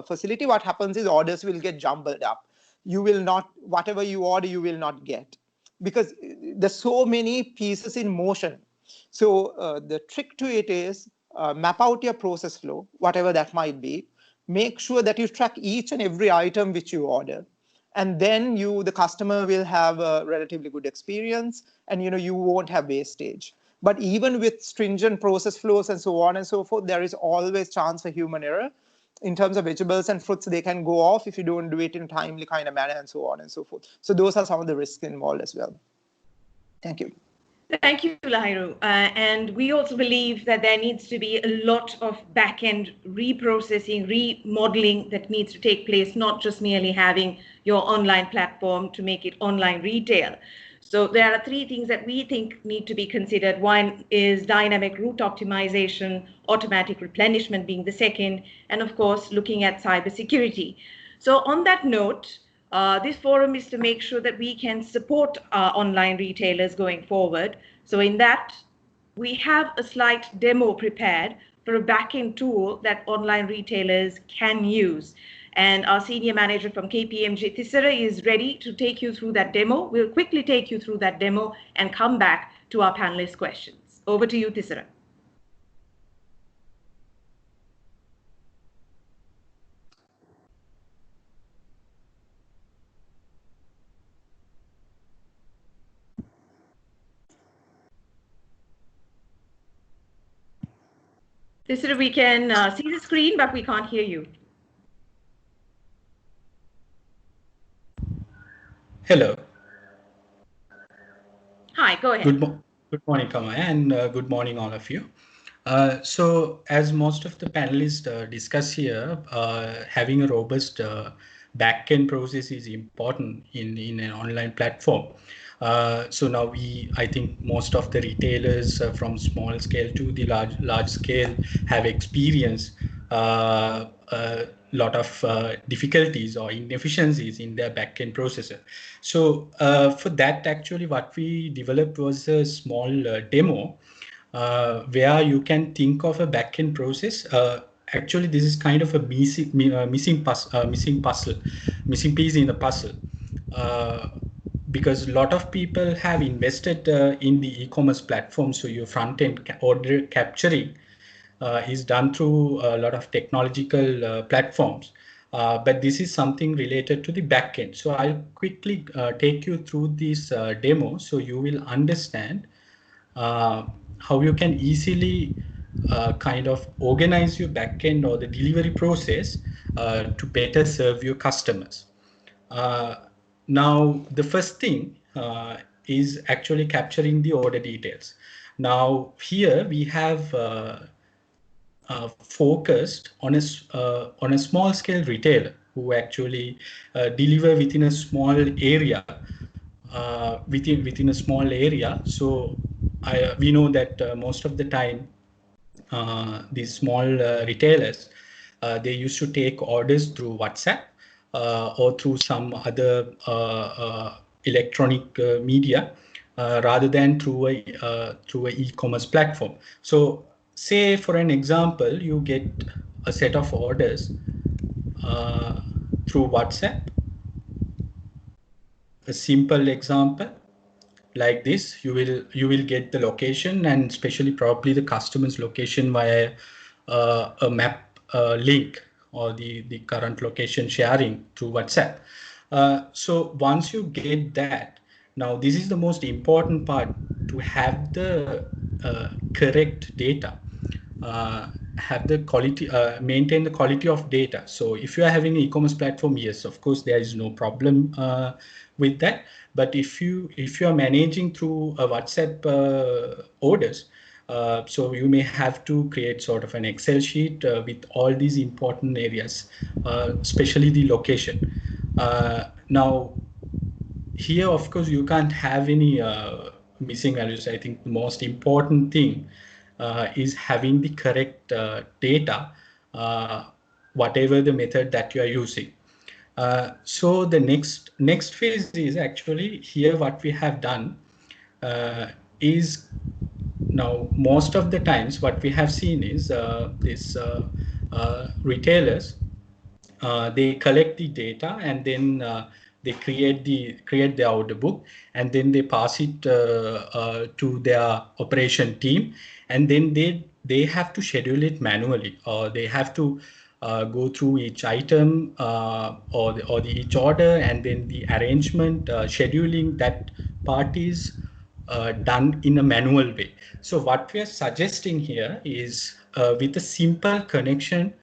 facility, what happens is orders will get jumbled up. You will not, whatever you order, you will not get, because there's so many pieces in motion. So the trick to it is map out your process flow, whatever that might be. Make sure that you track each and every item which you order. And then the customer will have a relatively good experience, and you won't have wastage. But even with stringent process flows and so on and so forth, there is always chance for human error. In terms of vegetables and fruits, they can go off if you don't do it in a timely kind of manner and so on and so forth. So those are some of the risks involved as well. Thank you. Thank you, Lahiru. And we also believe that there needs to be a lot of back-end reprocessing, remodeling that needs to take place, not just merely having your online platform to make it online retail. So there are three things that we think need to be considered. One is dynamic route optimization, automatic replenishment being the second, and of course, looking at cybersecurity. So on that note, this forum is to make sure that we can support our online retailers going forward. So in that, we have a slight demo prepared for a back-end tool that online retailers can use. And our senior manager from KPMG, Thisara, is ready to take you through that demo. We'll quickly take you through that demo and come back to our panelist questions. Over to you, Thisara. Thisara, we can see the screen, but we can't hear you. Hello. Hi, go ahead. Good morning, Kamaya, and good morning, all of you. So, as most of the panelists discuss here, having a robust back-end process is important in an online platform. So now I think most of the retailers from small scale to the large scale have experienced a lot of difficulties or inefficiencies in their backend processor. So for that, actually, what we developed was a small demo where you can think of a backend process. Actually, this is kind of a missing piece in the puzzle. Because a lot of people have invested in the e-commerce platform, so your front-end order capturing is done through a lot of technological platforms. But this is something related to the backend. So I'll quickly take you through this demo so you will understand how you can easily kind of organize your backend or the delivery process to better serve your customers. Now, the first thing is actually capturing the order details. Now, here we have focused on a small scale retailer who actually deliver within a small area. Within a small area. So we know that most of the time these small retailers, they used to take orders through WhatsApp or through some other electronic media rather than through a e-commerce platform. So say for an example, you get a set of orders through WhatsApp. A simple example like this, you will get the location and especially probably the customer's location via a map link or the current location sharing through WhatsApp. So once you get that, now this is the most important part, to have the correct data. Have the quality, maintain the quality of data. So if you are having an e-commerce platform, yes, of course, there is no problem with that. But if you are managing through a WhatsApp orders, so you may have to create sort of an Excel sheet with all these important areas, especially the location. Now, here, of course, you can't have any missing values. I think the most important thing is having the correct data, whatever the method that you are using. So the next phase is actually here what we have done is, now most of the times what we have seen is these retailers, they collect the data and then they create the order book, and then they pass it to their operation team, and then they have to schedule it manually, or they have to go through each item or each order, and then the arrangement, scheduling, that part is done in a manual way. So what we are suggesting here is with a simple connection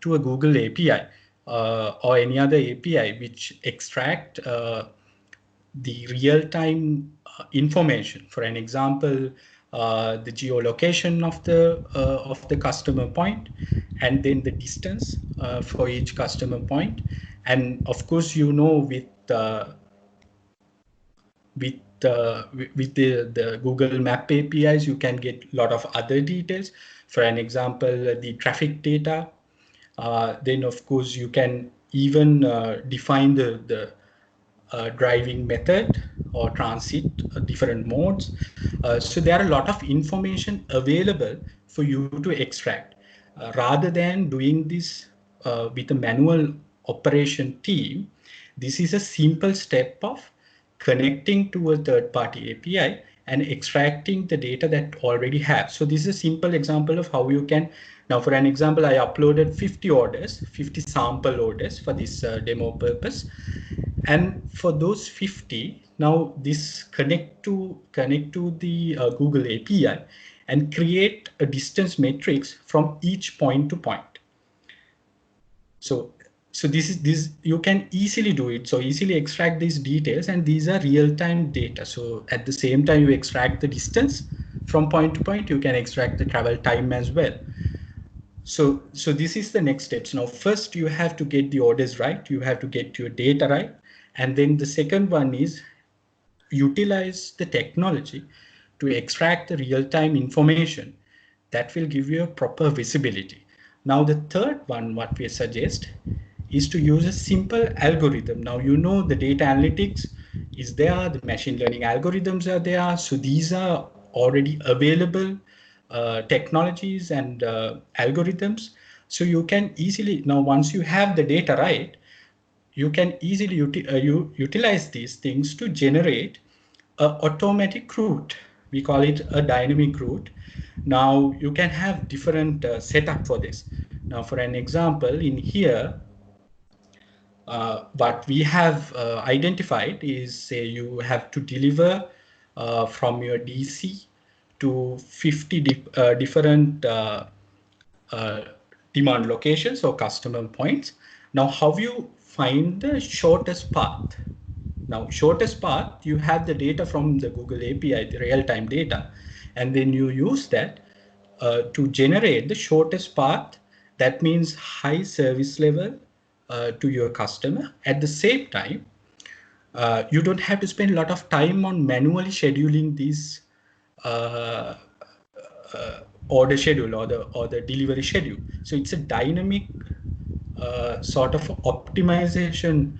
to a Google API or any other API which extract the real-time information. For an example, the geolocation of the customer point, and then the distance for each customer point. And of course, you know, with the Google Map APIs, you can get a lot of other details. For an example, the traffic data. Then, of course, you can even define the driving method or transit different modes. So there are a lot of information available for you to extract. Rather than doing this with a manual operation team, this is a simple step of connecting to a third-party API and extracting the data that already have. So this is a simple example of how you can. Now, for an example, I uploaded 50 orders, 50 sample orders for this demo purpose. And for those 50, now this connect to the Google API and create a distance matrix from each point to point. So this you can easily do it. So easily extract these details, and these are real-time data. So at the same time you extract the distance from point to point, you can extract the travel time as well. So this is the next steps. Now, first you have to get the orders right. You have to get your data right. And then the second one is utilize the technology to extract the real-time information that will give you a proper visibility. Now, the third one, what we suggest is to use a simple algorithm. Now, you know, the data analytics is there, the machine learning algorithms are there. So these are already available technologies and algorithms. So you can easily, now once you have the data right, you can easily utilize these things to generate an automatic route. We call it a dynamic route. Now you can have different setup for this. Now, for an example, in here, what we have identified is, say, you have to deliver from your DC to 50 different demand locations or customer points. Now, how you find the shortest path? Now, shortest path, you have the data from the Google API, the real-time data, and then you use that to generate the shortest path. That means high service level to your customer. At the same time, you don't have to spend a lot of time on manually scheduling these order schedule or the delivery schedule. So it's a dynamic sort of optimization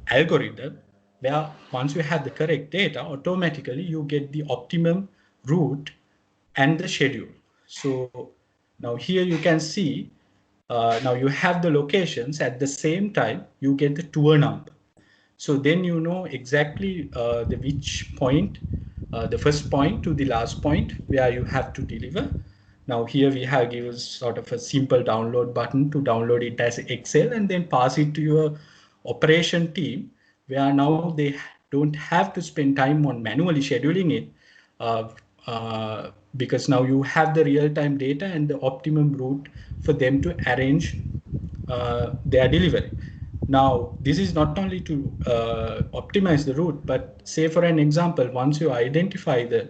algorithm where once you have the correct data, automatically you get the optimum route and the schedule. So now here you can see, now you have the locations. At the same time, you get the tour number. So then you know exactly the which point, the first point to the last point where you have to deliver. Now here we have given sort of a simple download button to download it as Excel and then pass it to your operation team, where now they don't have to spend time on manually scheduling it, because now you have the real-time data and the optimum route for them to arrange their delivery. Now, this is not only to optimize the route, but say for an example, once you identify the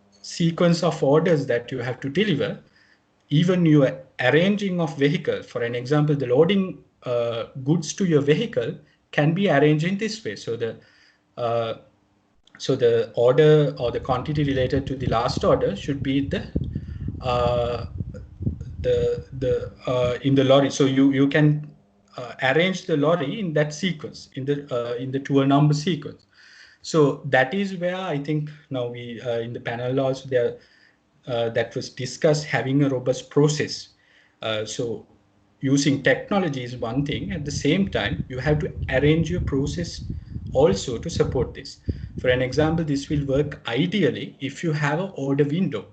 sequence of orders that you have to deliver, even your arranging of vehicle, for an example, the loading goods to your vehicle can be arranged in this way. So the order or the quantity related to the last order should be in the lorry. So you can arrange the lorry in that sequence, in the tour number sequence. So that is where I think now we in the panel also there that was discussed, having a robust process. So using technology is one thing. At the same time, you have to arrange your process also to support this. For an example, this will work ideally if you have an order window.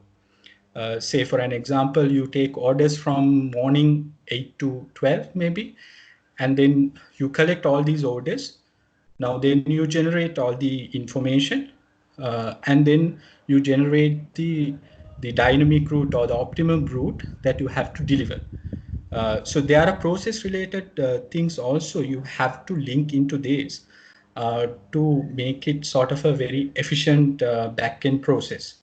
Say for an example, you take orders from morning 8 to 12 maybe, and then you collect all these orders. Now then you generate all the information, and then you generate the dynamic route or the optimum route that you have to deliver. So there are process related things also you have to link into this. to make it sort of a very efficient back-end process.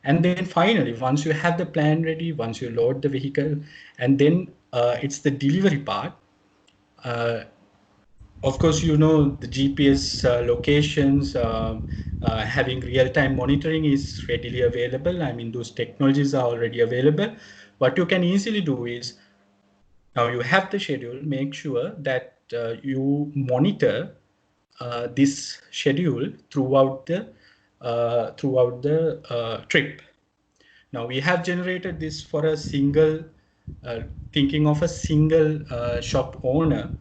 And then finally, once you have the plan ready, once you load the vehicle, and then it's the delivery part. Of course, you know, the GPS locations, having real-time monitoring is readily available. I mean, those technologies are already available. What you can easily do is, now you have the schedule, make sure that you monitor this schedule throughout the trip. Now we have generated this for a single, thinking of a single shop owner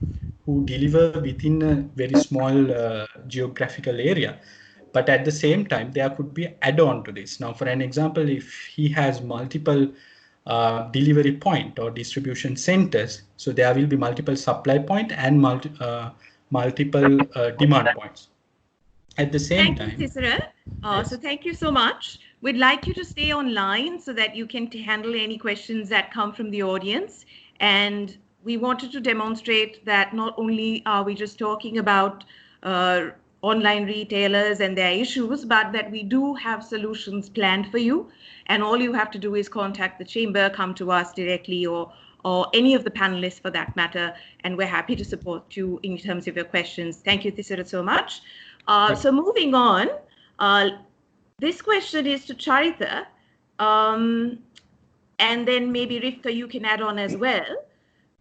who deliver within a very small geographical area. But at the same time, there could be add-on to this. Now, for an example, if he has multiple delivery point or distribution centers, so there will be multiple supply point and multiple demand points. At the same Thank you, time, Tisera. yes. So thank you so much. We'd like you to stay online so that you can handle any questions that come from the audience. And we wanted to demonstrate that not only are we just talking about online retailers and their issues, but that we do have solutions planned for you. And all you have to do is contact the chamber, come to us directly, or any of the panelists for that matter. And we're happy to support you in terms of your questions. Thank you, Tisera, so much. So moving on, this question is to Charitha, and then maybe Rifka, you can add on as well.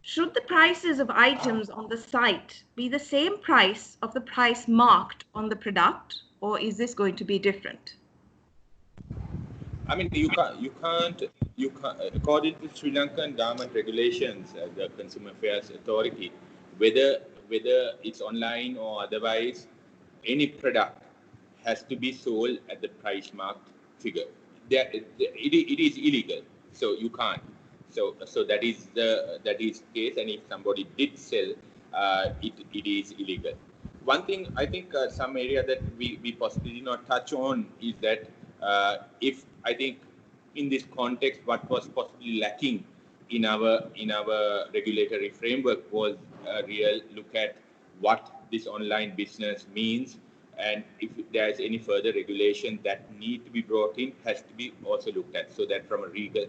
Should the prices of items on the site be the same price of the price marked on the product, or is this going to be different? I mean, you can't, according to Sri Lankan government regulations, the Consumer Affairs Authority, whether it's online or otherwise, any product has to be sold at the price marked figure. It is illegal, so you can't. So that is the case, and if somebody did sell, it is illegal. One thing I think some area that we possibly did not touch on is that if I think in this context, what was possibly lacking in our regulatory framework was a real look at what this online business means, and if there is any further regulation that need to be brought in, has to be also looked at, so that from a legal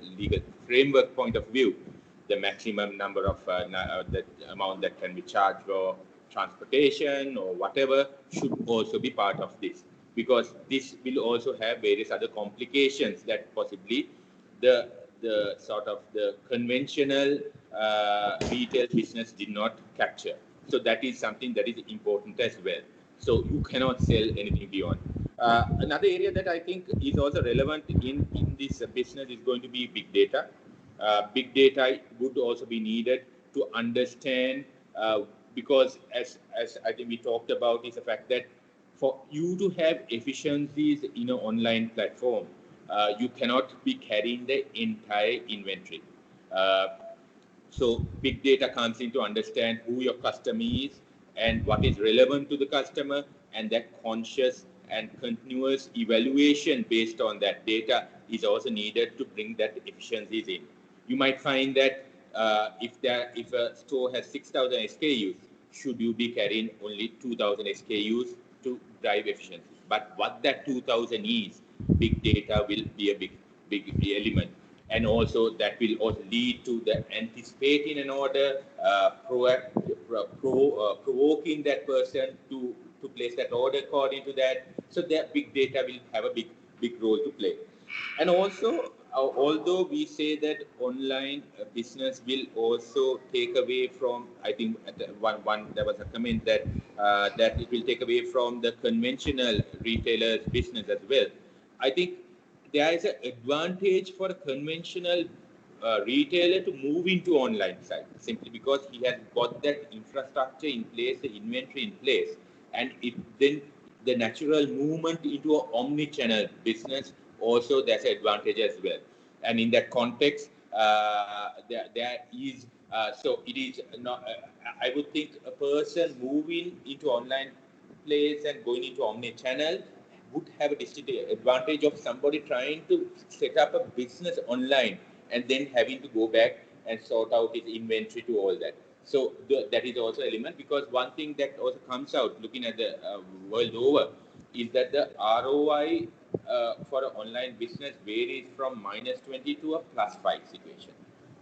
framework point of view, the maximum number of the amount that can be charged for transportation or whatever should also be part of this, because this will also have various other complications that possibly the sort of the conventional retail business did not capture. So that is something that is important as well. So you cannot sell anything beyond. Another area that I think is also relevant in this business is going to be big data. Big data would also be needed to understand, because as I think we talked about, is the fact that for you to have efficiencies in an online platform, you cannot be carrying the entire inventory. So big data comes in to understand who your customer is and what is relevant to the customer, and that conscious and continuous evaluation based on that data is also needed to bring that efficiencies in. You might find that if a store has 6,000 SKUs, should you be carrying only 2,000 SKUs to drive efficiency? But what that 2,000 is, big data will be a big element. And also that will also lead to the anticipating an order, provoking that person to place that order according to that. So that big data will have a big role to play. And also, although we say that online business will also take away from, I think one there was a comment that that it will take away from the conventional retailers business as well. I think there is an advantage for a conventional retailer to move into online side, simply because he has got that infrastructure in place, the inventory in place, and then the natural movement into an omni-channel business also, there's an advantage as well. And in that context, there is so it is not. I would think a person moving into online place and going into omni-channel would have a distinct advantage of somebody trying to set up a business online and then having to go back and sort out his inventory to all that. So that is also element, because one thing that also comes out looking at the world over is that the ROI for an online business varies from -20 to a +5 situation.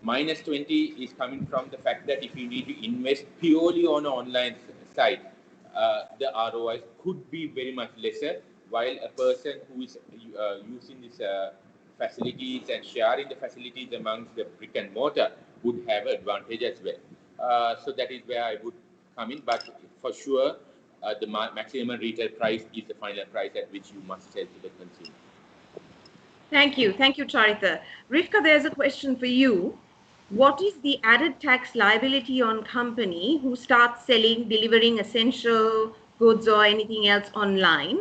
-20 is coming from the fact that if you need to invest purely on an online site, the ROI could be very much lesser, while a person who is using these facilities and sharing the facilities amongst the brick and mortar would have advantage as well. So that is where I would come in, but for sure, the maximum retail price is the final price at which you must sell to the consumer. Thank you. Thank you, Charita. Rivka, there's a question for you. What is the added tax liability on company who starts selling, delivering essential goods or anything else online?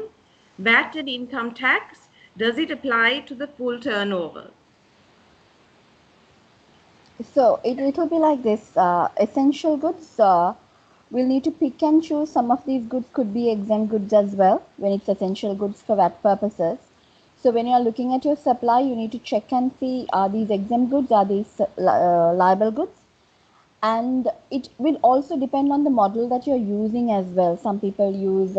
VAT and income tax, does it apply to the full turnover? So it will be like this. Essential goods, we'll need to pick and choose. Some of these goods could be exempt goods as well when it's essential goods for VAT purposes. So when you are looking at your supply, you need to check and see, are these exempt goods, are these liable goods? And it will also depend on the model that you're using as well. Some people use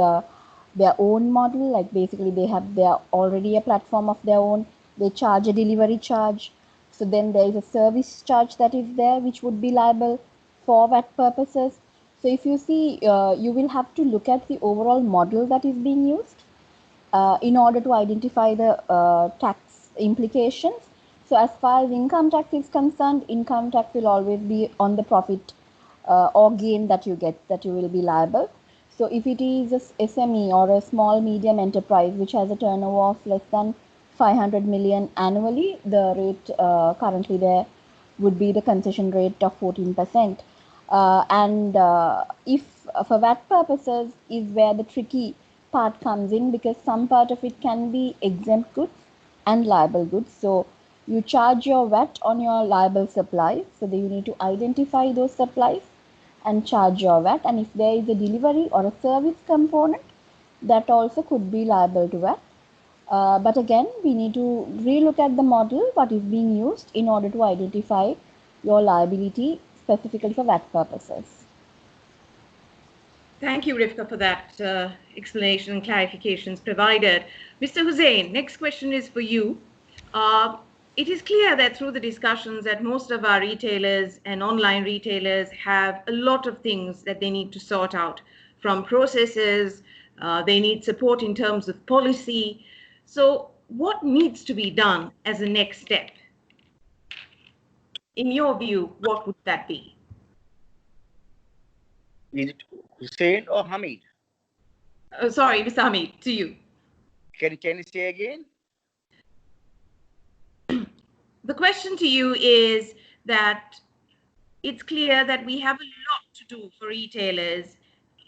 their own model, like basically they have their already a platform of their own. They charge a delivery charge. So then there is a service charge that is there, which would be liable for VAT purposes. So if you see, you will have to look at the overall model that is being used in order to identify the tax implications. So as far as income tax is concerned, income tax will always be on the profit or gain that you get, that you will be liable. So if it is a SME or a small medium enterprise which has a turnover of less than 500 million annually, the rate currently there would be the concession rate of 14%. And if for VAT purposes is where the tricky part comes in, because some part of it can be exempt goods and liable goods. So you charge your VAT on your liable supplies, so that you need to identify those supplies and charge your VAT. And if there is a delivery or a service component, that also could be liable to VAT. But again, we need to relook at the model, what is being used, in order to identify your liability specifically for VAT purposes. Thank you, Rivka, for that explanation and clarifications provided. Mr. Hussain, next question is for you. It is clear that through the discussions that most of our retailers and online retailers have a lot of things that they need to sort out, from processes, they need support in terms of policy. So what needs to be done as a next step? In your view, what would that be? Is it Hussein or Hamid? Sorry, Mr. Hamid, to you. Can you say again? The question to you is that it's clear that we have a lot to do for retailers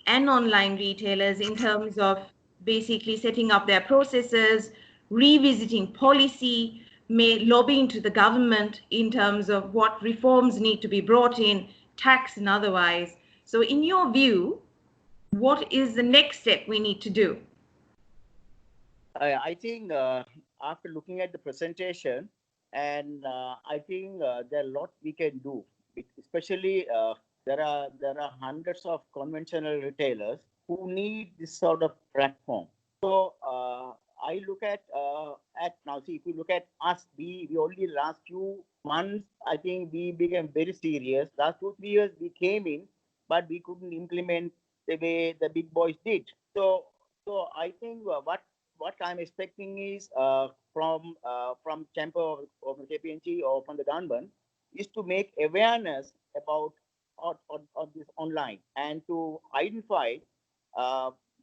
and online retailers in terms of basically setting up their processes, revisiting policy, lobbying to the government in terms of what reforms need to be brought in, tax and otherwise. So in your view, what is the next step we need to do? I think after looking at the presentation, and I think there are a lot we can do. Especially there are hundreds of conventional retailers who need this sort of platform. So I look at now. See, if you look at us, we only last few months, I think we became very serious. Last 2-3 years we came in, but we couldn't implement the way the big boys did. So I think what I'm expecting is from Chamber of KPMG or from the government is to make awareness about on this online, and to identify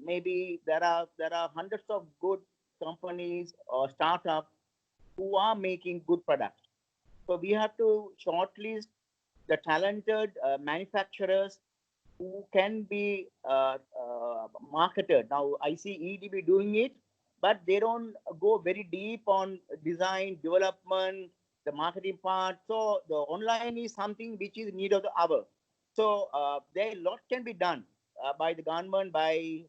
maybe there are hundreds of good companies or startups who are making good products. So we have to shortlist the talented manufacturers who can be marketed. Now I see EDB doing it, but they don't go very deep on design, development, the marketing part. So the online is something which is need of the hour. So there a lot can be done by the government, by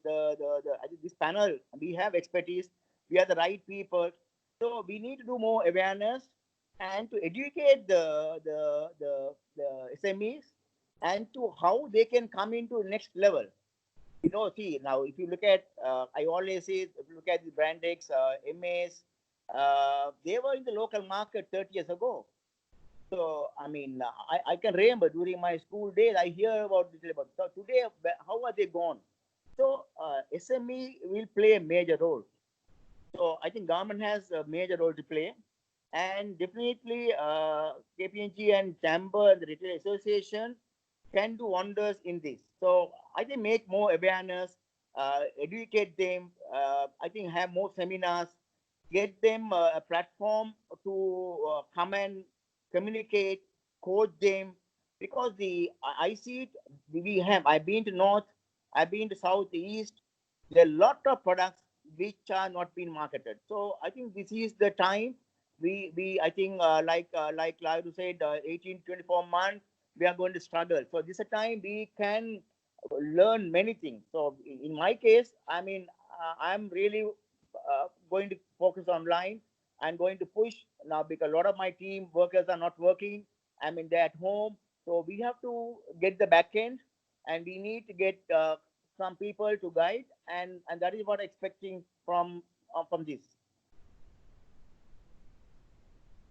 this panel. We have expertise. We are the right people. So we need to do more awareness and to educate the SMEs and to how they can come into next level. See now, if you look at, I always say, if you look at the Brandex, MAs, they were in the local market 30 years ago. So, I mean, I can remember during my school days, I hear about this. So today, how are they gone? So, SME will play a major role. So, I think government has a major role to play. And definitely, KPNG and Chamber, the Retail Association, can do wonders in this. So, I think make more awareness, educate them, I think have more seminars, get them a platform to come and communicate, coach them, because I see it. I've been to North, I've been to South, East. There are a lot of products which are not being marketed. So I think this is the time we I think like Lairu said, 18-24 months we are going to struggle. So this is a time we can learn many things. So in my case, I mean, I'm really going to focus online. I'm going to push now because a lot of my team workers are not working. I mean, they're at home. So we have to get the back end, and we need to get some people to guide, and that is what I'm expecting from this.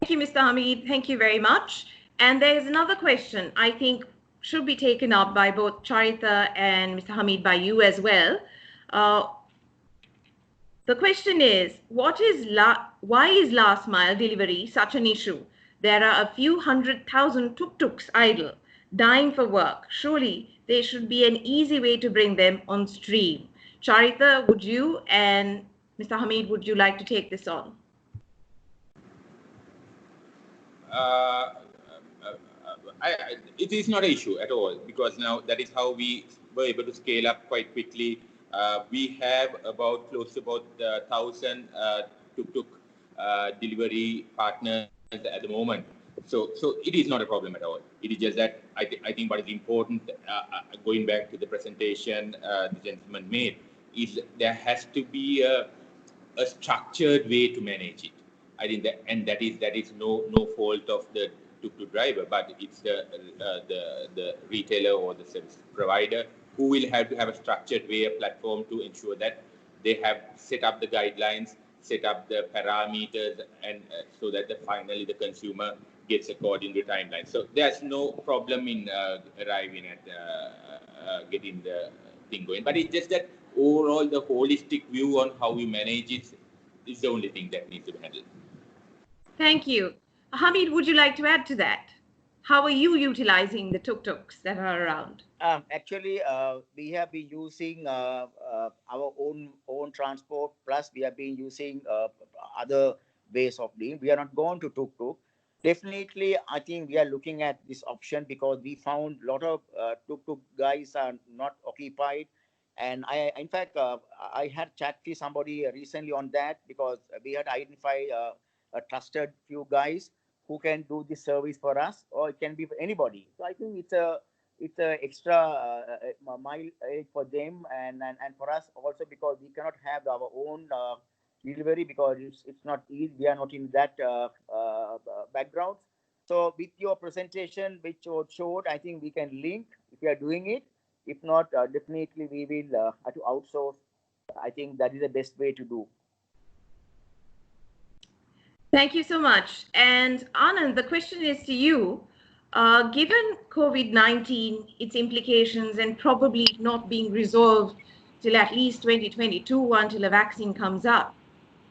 Thank you, Mr. Hamid. Thank you very much. And there is another question I think should be taken up by both Charita and Mr. Hamid, by you as well. The question is, why is last mile delivery such an issue? There are a few 100,000 tuk-tuks idle, dying for work. Surely there should be an easy way to bring them on stream. Charita, would you, and Mr. Hamid, would you like to take this on? It is not an issue at all, because now that is how we were able to scale up quite quickly. We have about close to about 1,000 tuk-tuk delivery partners at the moment. So it is not a problem at all. It is just that I think what is important, going back to the presentation the gentleman made, is there has to be a structured way to manage it. I think that is no fault of the tuk-tuk driver, but it's the retailer or the service provider who will have to have a structured way, a platform to ensure that they have set up the guidelines, set up the parameters, and so that finally the consumer gets according to timeline. So there's no problem in arriving at getting the thing going, but it's just that overall the holistic view on how we manage it is the only thing that needs to be handled. Thank you. Hamid, would you like to add to that? How are you utilizing the tuk-tuks that are around? Actually, we have been using our own transport. Plus, we have been using other ways of doing. We are not going to tuk-tuk. Definitely, I think we are looking at this option because we found a lot of tuk-tuk guys are not occupied. And in fact, I had chat with somebody recently on that, because we had identified a trusted few guys who can do this service for us, or it can be for anybody. So I think it's a extra mileage for them, and for us also, because we cannot have our own delivery because it's not easy. We are not in that background. So with your presentation, which showed, I think we can link if we are doing it. If not, definitely we will have to outsource. I think that is the best way to do. Thank you so much. And Anand, the question is to you. Given COVID-19, its implications, and probably not being resolved till at least 2022 until a vaccine comes up,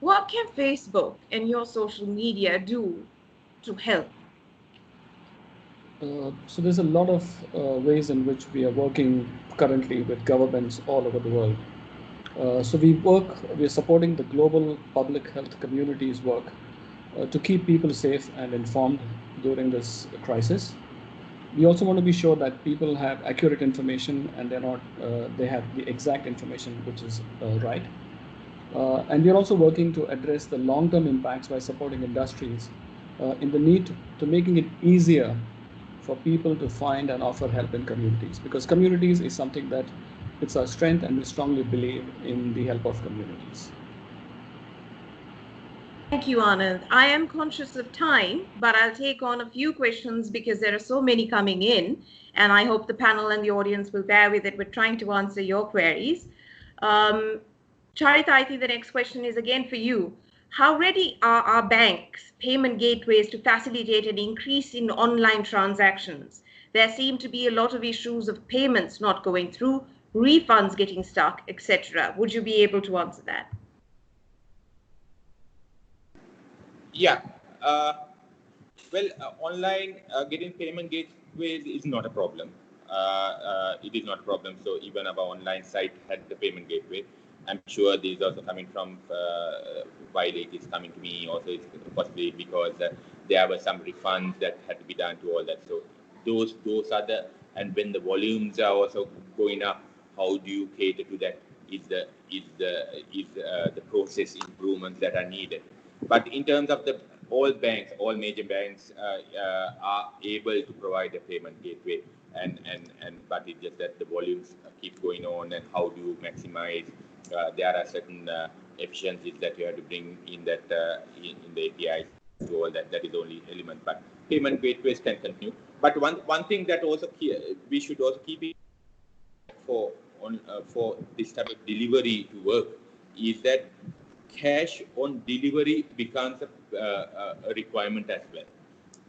what can Facebook and your social media do to help? So there's a lot of ways in which we are working currently with governments all over the world. So we are supporting the global public health community's work to keep people safe and informed during this crisis. We also want to be sure that people have accurate information and they have the exact information which is right. And we are also working to address the long-term impacts by supporting industries in the need to making it easier for people to find and offer help in communities, because communities is something that it's our strength, and we strongly believe in the help of communities. Thank you, Anand. I am conscious of time, but I'll take on a few questions because there are so many coming in, and I hope the panel and the audience will bear with it. We're trying to answer your queries. Charita, I think the next question is again for you. How ready are our banks, payment gateways to facilitate an increase in online transactions? There seem to be a lot of issues of payments not going through, refunds getting stuck, etc. Would you be able to answer that? Yeah. Online getting payment gateways is not a problem. It is not a problem. So even our online site had the payment gateway. I'm sure this is also coming from while it is coming to me. Also, it's possibly because there were some refunds that had to be done to all that. So those are the, and when the volumes are also going up, how do you cater to that? Is the process improvements that are needed? But in terms of the all banks, all major banks are able to provide a payment gateway, and but it's just that the volumes keep going on, and how do you maximize? There are certain efficiencies that you have to bring in that in the APIs to all that. That is the only element. But payment gateways can continue. But one thing that also we should also keep in for this type of delivery to work is that cash on delivery becomes a requirement as well.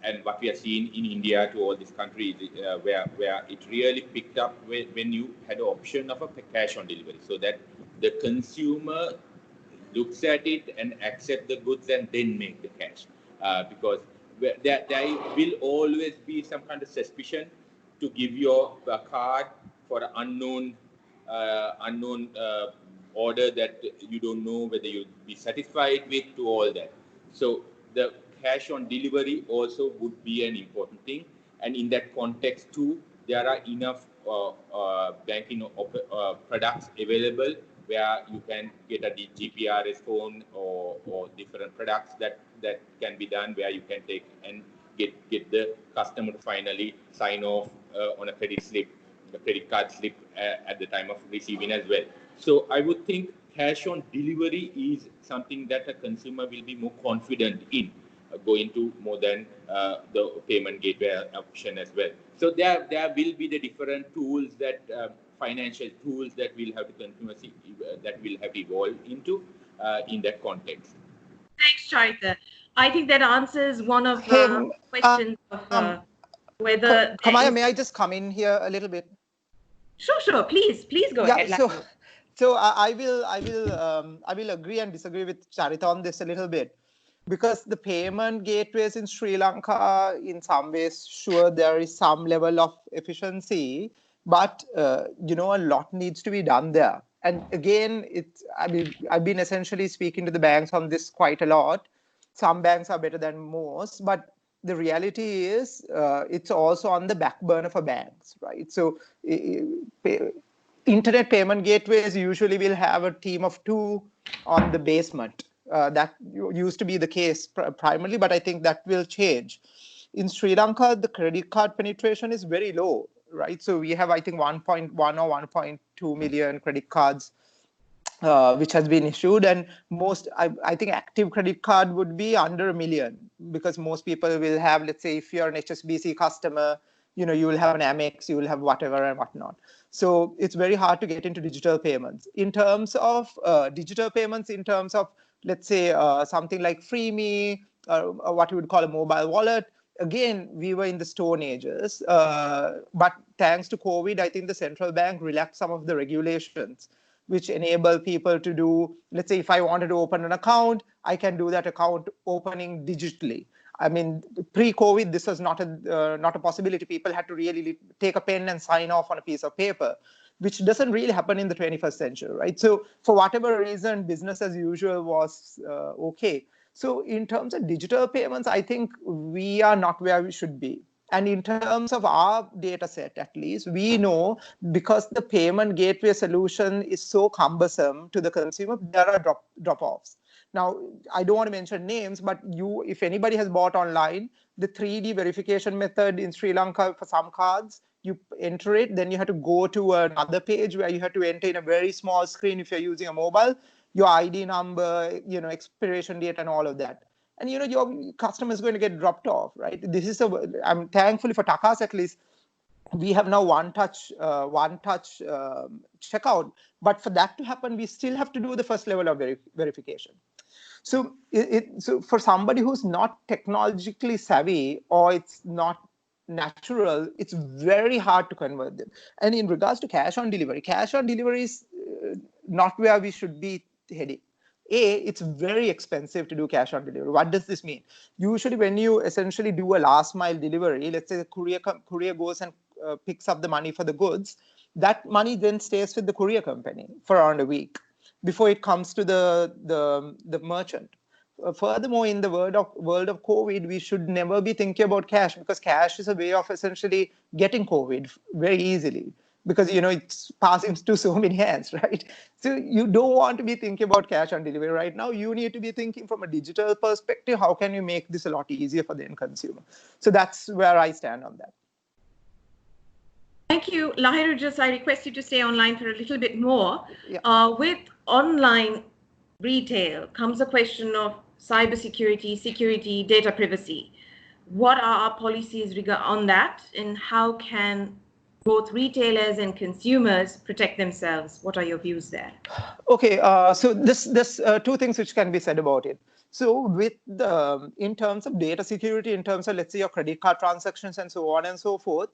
And what we are seeing in India to all these countries, where it really picked up when you had an option of a cash on delivery, so that the consumer looks at it and accept the goods and then make the cash, because there will always be some kind of suspicion to give your card for an unknown order that you don't know whether you'll be satisfied with, to all that. So the cash on delivery also would be an important thing. And in that context too, there are enough banking products available where you can get a GPRS phone or different products that can be done, where you can take and get the customer to finally sign off on a credit slip, the credit card slip at the time of receiving as well. So I would think cash on delivery is something that a consumer will be more confident in going to, more than the payment gateway option as well. So there will be the different tools that financial tools that will have to consumer that will have evolved into in that context. Thanks, Charita. I think that answers one of Hey, the questions of whether Kamaya, may I just come in here a little bit? Sure. Please go ahead. So I will agree and disagree with Charita on this a little bit, because the payment gateways in Sri Lanka, in some ways, sure, there is some level of efficiency, but a lot needs to be done there. And again, I've been essentially speaking to the banks on this quite a lot. Some banks are better than most, but the reality is it's also on the back burner for banks, right? So internet payment gateways usually will have a team of 2 on the basement. That used to be the case primarily, but I think that will change. In Sri Lanka, the credit card penetration is very low, right? So we have, I think, 1.1 or 1.2 million credit cards which has been issued, and most, I think, active credit card would be under 1 million, because most people will have, let's say, if you're an HSBC customer, you will have an Amex, you will have whatever and whatnot. So it's very hard to get into digital payments. In terms of digital payments, in terms of, let's say, something like FreeMe, or what you would call a mobile wallet, again, we were in the stone ages. But thanks to COVID, I think the central bank relaxed some of the regulations, which enable people to do, let's say, if I wanted to open an account, I can do that account opening digitally. I mean, pre-COVID, this was not a possibility. People had to really take a pen and sign off on a piece of paper, which doesn't really happen in the 21st century, right? So for whatever reason, business as usual was okay. So in terms of digital payments, I think we are not where we should be. And in terms of our data set, at least, we know, because the payment gateway solution is so cumbersome to the consumer, there are drop-offs. Now, I don't want to mention names, but if anybody has bought online, the 3D verification method in Sri Lanka for some cards, you enter it, then you have to go to another page where you have to enter in a very small screen if you're using a mobile. your ID number, expiration date and all of that. And, your customer is going to get dropped off, right? This is I'm thankfully for Takas at least, we have now one-touch checkout. But for that to happen, we still have to do the first level of verification. So, so for somebody who's not technologically savvy or it's not natural, it's very hard to convert them. And in regards to cash on delivery is not where we should be heading. It's very expensive to do cash on delivery. What does this mean? Usually when you essentially do a last mile delivery, let's say the courier goes and picks up the money for the goods, that money then stays with the courier company for around a week before it comes to the merchant. Furthermore, in the world of COVID, we should never be thinking about cash, because cash is a way of essentially getting COVID very easily, because it's passing to so many hands, right? So you don't want to be thinking about cash on delivery right now. You need to be thinking from a digital perspective, how can you make this a lot easier for the end consumer? So that's where I stand on that. Thank you. Lahiru, I request you to stay online for a little bit more. Yeah. With online retail comes a question of cybersecurity, security, data privacy. What are our policies on that, and how can both retailers and consumers protect themselves? What are your views there? Okay, so there's two things which can be said about it. So with in terms of data security, in terms of, let's say, your credit card transactions and so on and so forth,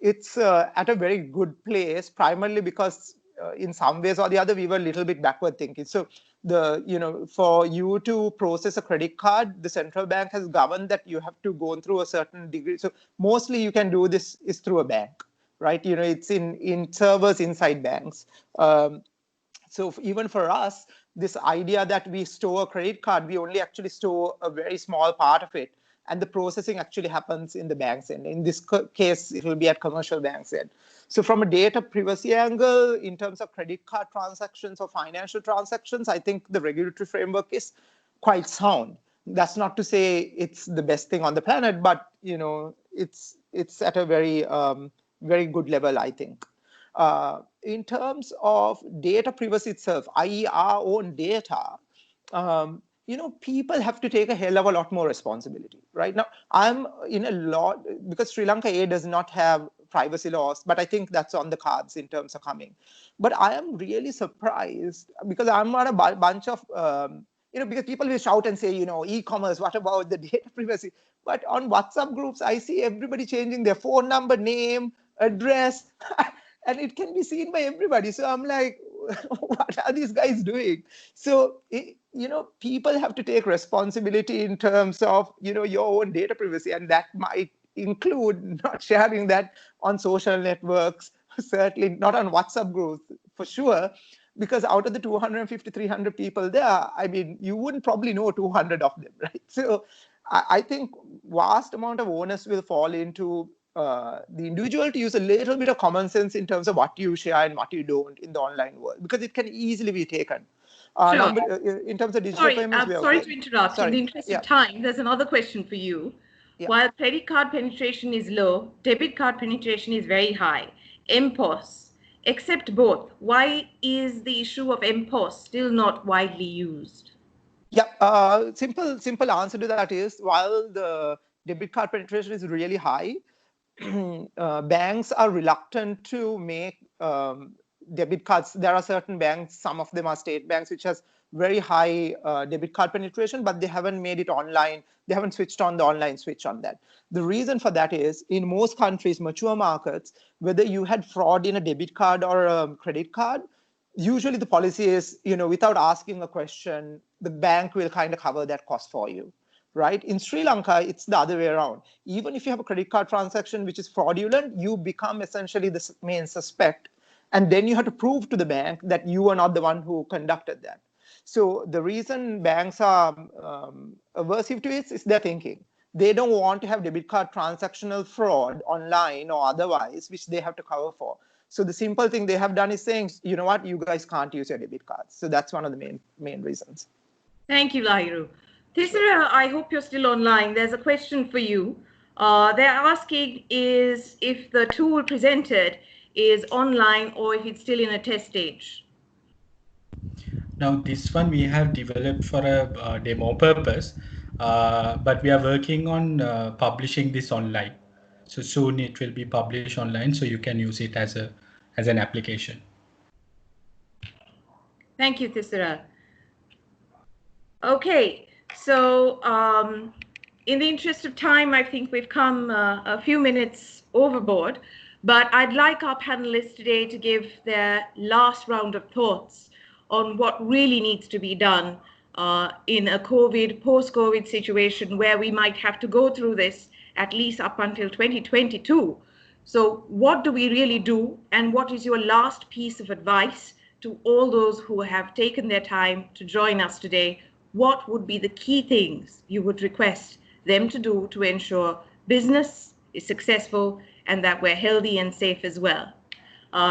it's at a very good place, primarily because in some ways or the other, we were a little bit backward thinking. So for you to process a credit card, the central bank has governed that you have to go through a certain degree. So mostly you can do this is through a bank, right? It's in servers inside banks. So even for us, this idea that we store a credit card, we only actually store a very small part of it. And the processing actually happens in the bank's end. In this case, it will be at commercial bank's end. So from a data privacy angle, in terms of credit card transactions or financial transactions, I think the regulatory framework is quite sound. That's not to say it's the best thing on the planet, but it's at a very very good level, I think. In terms of data privacy itself, i.e. our own data, people have to take a hell of a lot more responsibility. Right now, I'm in a lot, because Sri Lanka does not have privacy laws, but I think that's on the cards in terms of coming. But I am really surprised, because I'm on a bunch of, because people will shout and say, e-commerce, what about the data privacy? But on WhatsApp groups, I see everybody changing their phone number, name, address, and it can be seen by everybody. So I'm like, what are these guys doing? So, people have to take responsibility in terms of, your own data privacy. And that might include not sharing that on social networks, certainly not on WhatsApp groups, for sure. Because out of the 250, 300 people there, I mean, you wouldn't probably know 200 of them, right? So I think vast amount of onus will fall into the individual to use a little bit of common sense in terms of what you share and what you don't in the online world, because it can easily be taken. Sure. In terms of digital payments, sorry to interrupt. Sorry. In the interest of time, there's another question for you. Yeah. While credit card penetration is low, debit card penetration is very high. MPOS, except both. Why is the issue of MPOS still not widely used? Yeah, simple answer to that is, while the debit card penetration is really high, banks are reluctant to make debit cards. There are certain banks, some of them are state banks, which has very high debit card penetration, but they haven't made it online. They haven't switched on the online switch on that. The reason for that is, in most countries, mature markets, whether you had fraud in a debit card or a credit card, usually the policy is, without asking a question, the bank will kind of cover that cost for you. Right? In Sri Lanka, it's the other way around. Even if you have a credit card transaction which is fraudulent, you become essentially the main suspect. And then you have to prove to the bank that you are not the one who conducted that. So the reason banks are aversive to it is their thinking. They don't want to have debit card transactional fraud online or otherwise, which they have to cover for. So the simple thing they have done is saying, you know what, you guys can't use your debit cards. So that's one of the main reasons. Thank you, Lahiru. Tisra, I hope you're still online. There's a question for you. They're asking is if the tool presented is online or if it's still in a test stage. Now, this one we have developed for a demo purpose, but we are working on publishing this online. So soon it will be published online, so you can use it as an application. Thank you, Tisera. Okay, so in the interest of time, I think we've come a few minutes overboard, but I'd like our panelists today to give their last round of thoughts on what really needs to be done in a COVID, post-COVID situation where we might have to go through this at least up until 2022. So what do we really do, and what is your last piece of advice to all those who have taken their time to join us today? What would be the key things you would request them to do to ensure business is successful and that we're healthy and safe as well?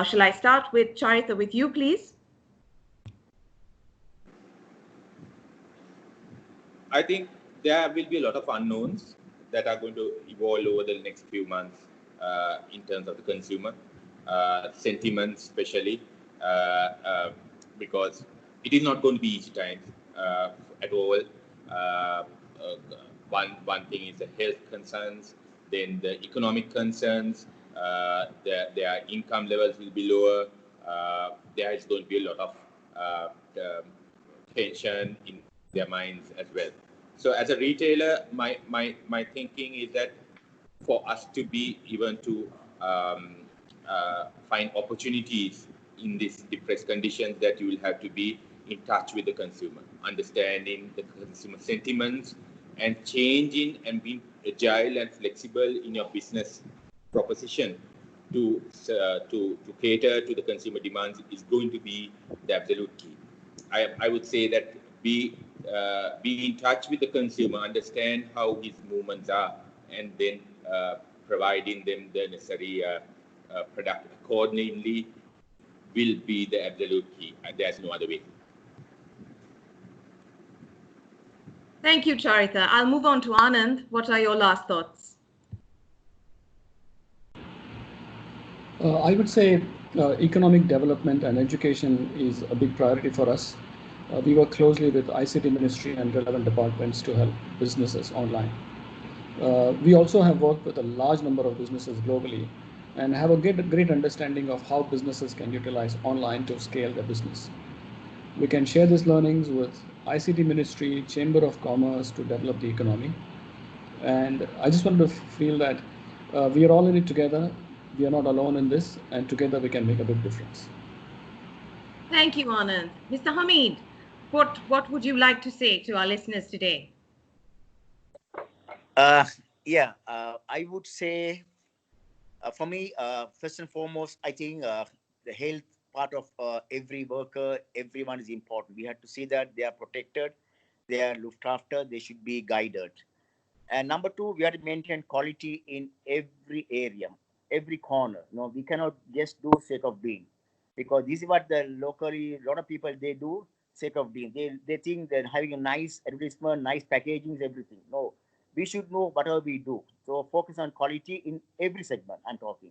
Shall I start with Charitha, with you, please? I think there will be a lot of unknowns that are going to evolve over the next few months in terms of the consumer sentiments, especially because it is not going to be easy times at all. Uh, uh, one thing is the health concerns, then the economic concerns. Their income levels will be lower. There is going to be a lot of tension in their minds as well. So as a retailer, my thinking is that for us to be even to find opportunities in these depressed conditions, that you will have to be in touch with the consumer, understanding the consumer sentiments, and changing and being agile and flexible in your business proposition to cater to the consumer demands is going to be the absolute key. I would say that be in touch with the consumer, understand how his movements are, and then providing them the necessary product accordingly will be the absolute key. And there's no other way. Thank you, Charitha. I'll move on to Anand. What are your last thoughts? I would say economic development and education is a big priority for us. We work closely with ICT Ministry and relevant departments to help businesses online. We also have worked with a large number of businesses globally and have a great understanding of how businesses can utilize online to scale their business. We can share these learnings with ICT Ministry, Chamber of Commerce to develop the economy. And I just want to feel that we are all in it together. We are not alone in this, and together we can make a big difference. Thank you, Anand. Mr. Hamid, what would you like to say to our listeners today? I would say for me, first and foremost, I think the health part of every worker, everyone is important. We have to see that they are protected, they are looked after, they should be guided. And number two, we have to maintain quality in every area, every corner. No, we cannot just do sake of being, because this is what the locally a lot of people they do sake of being. They think that having a nice advertisement, nice packaging is everything. No, we should know whatever we do. So focus on quality in every segment. I'm talking.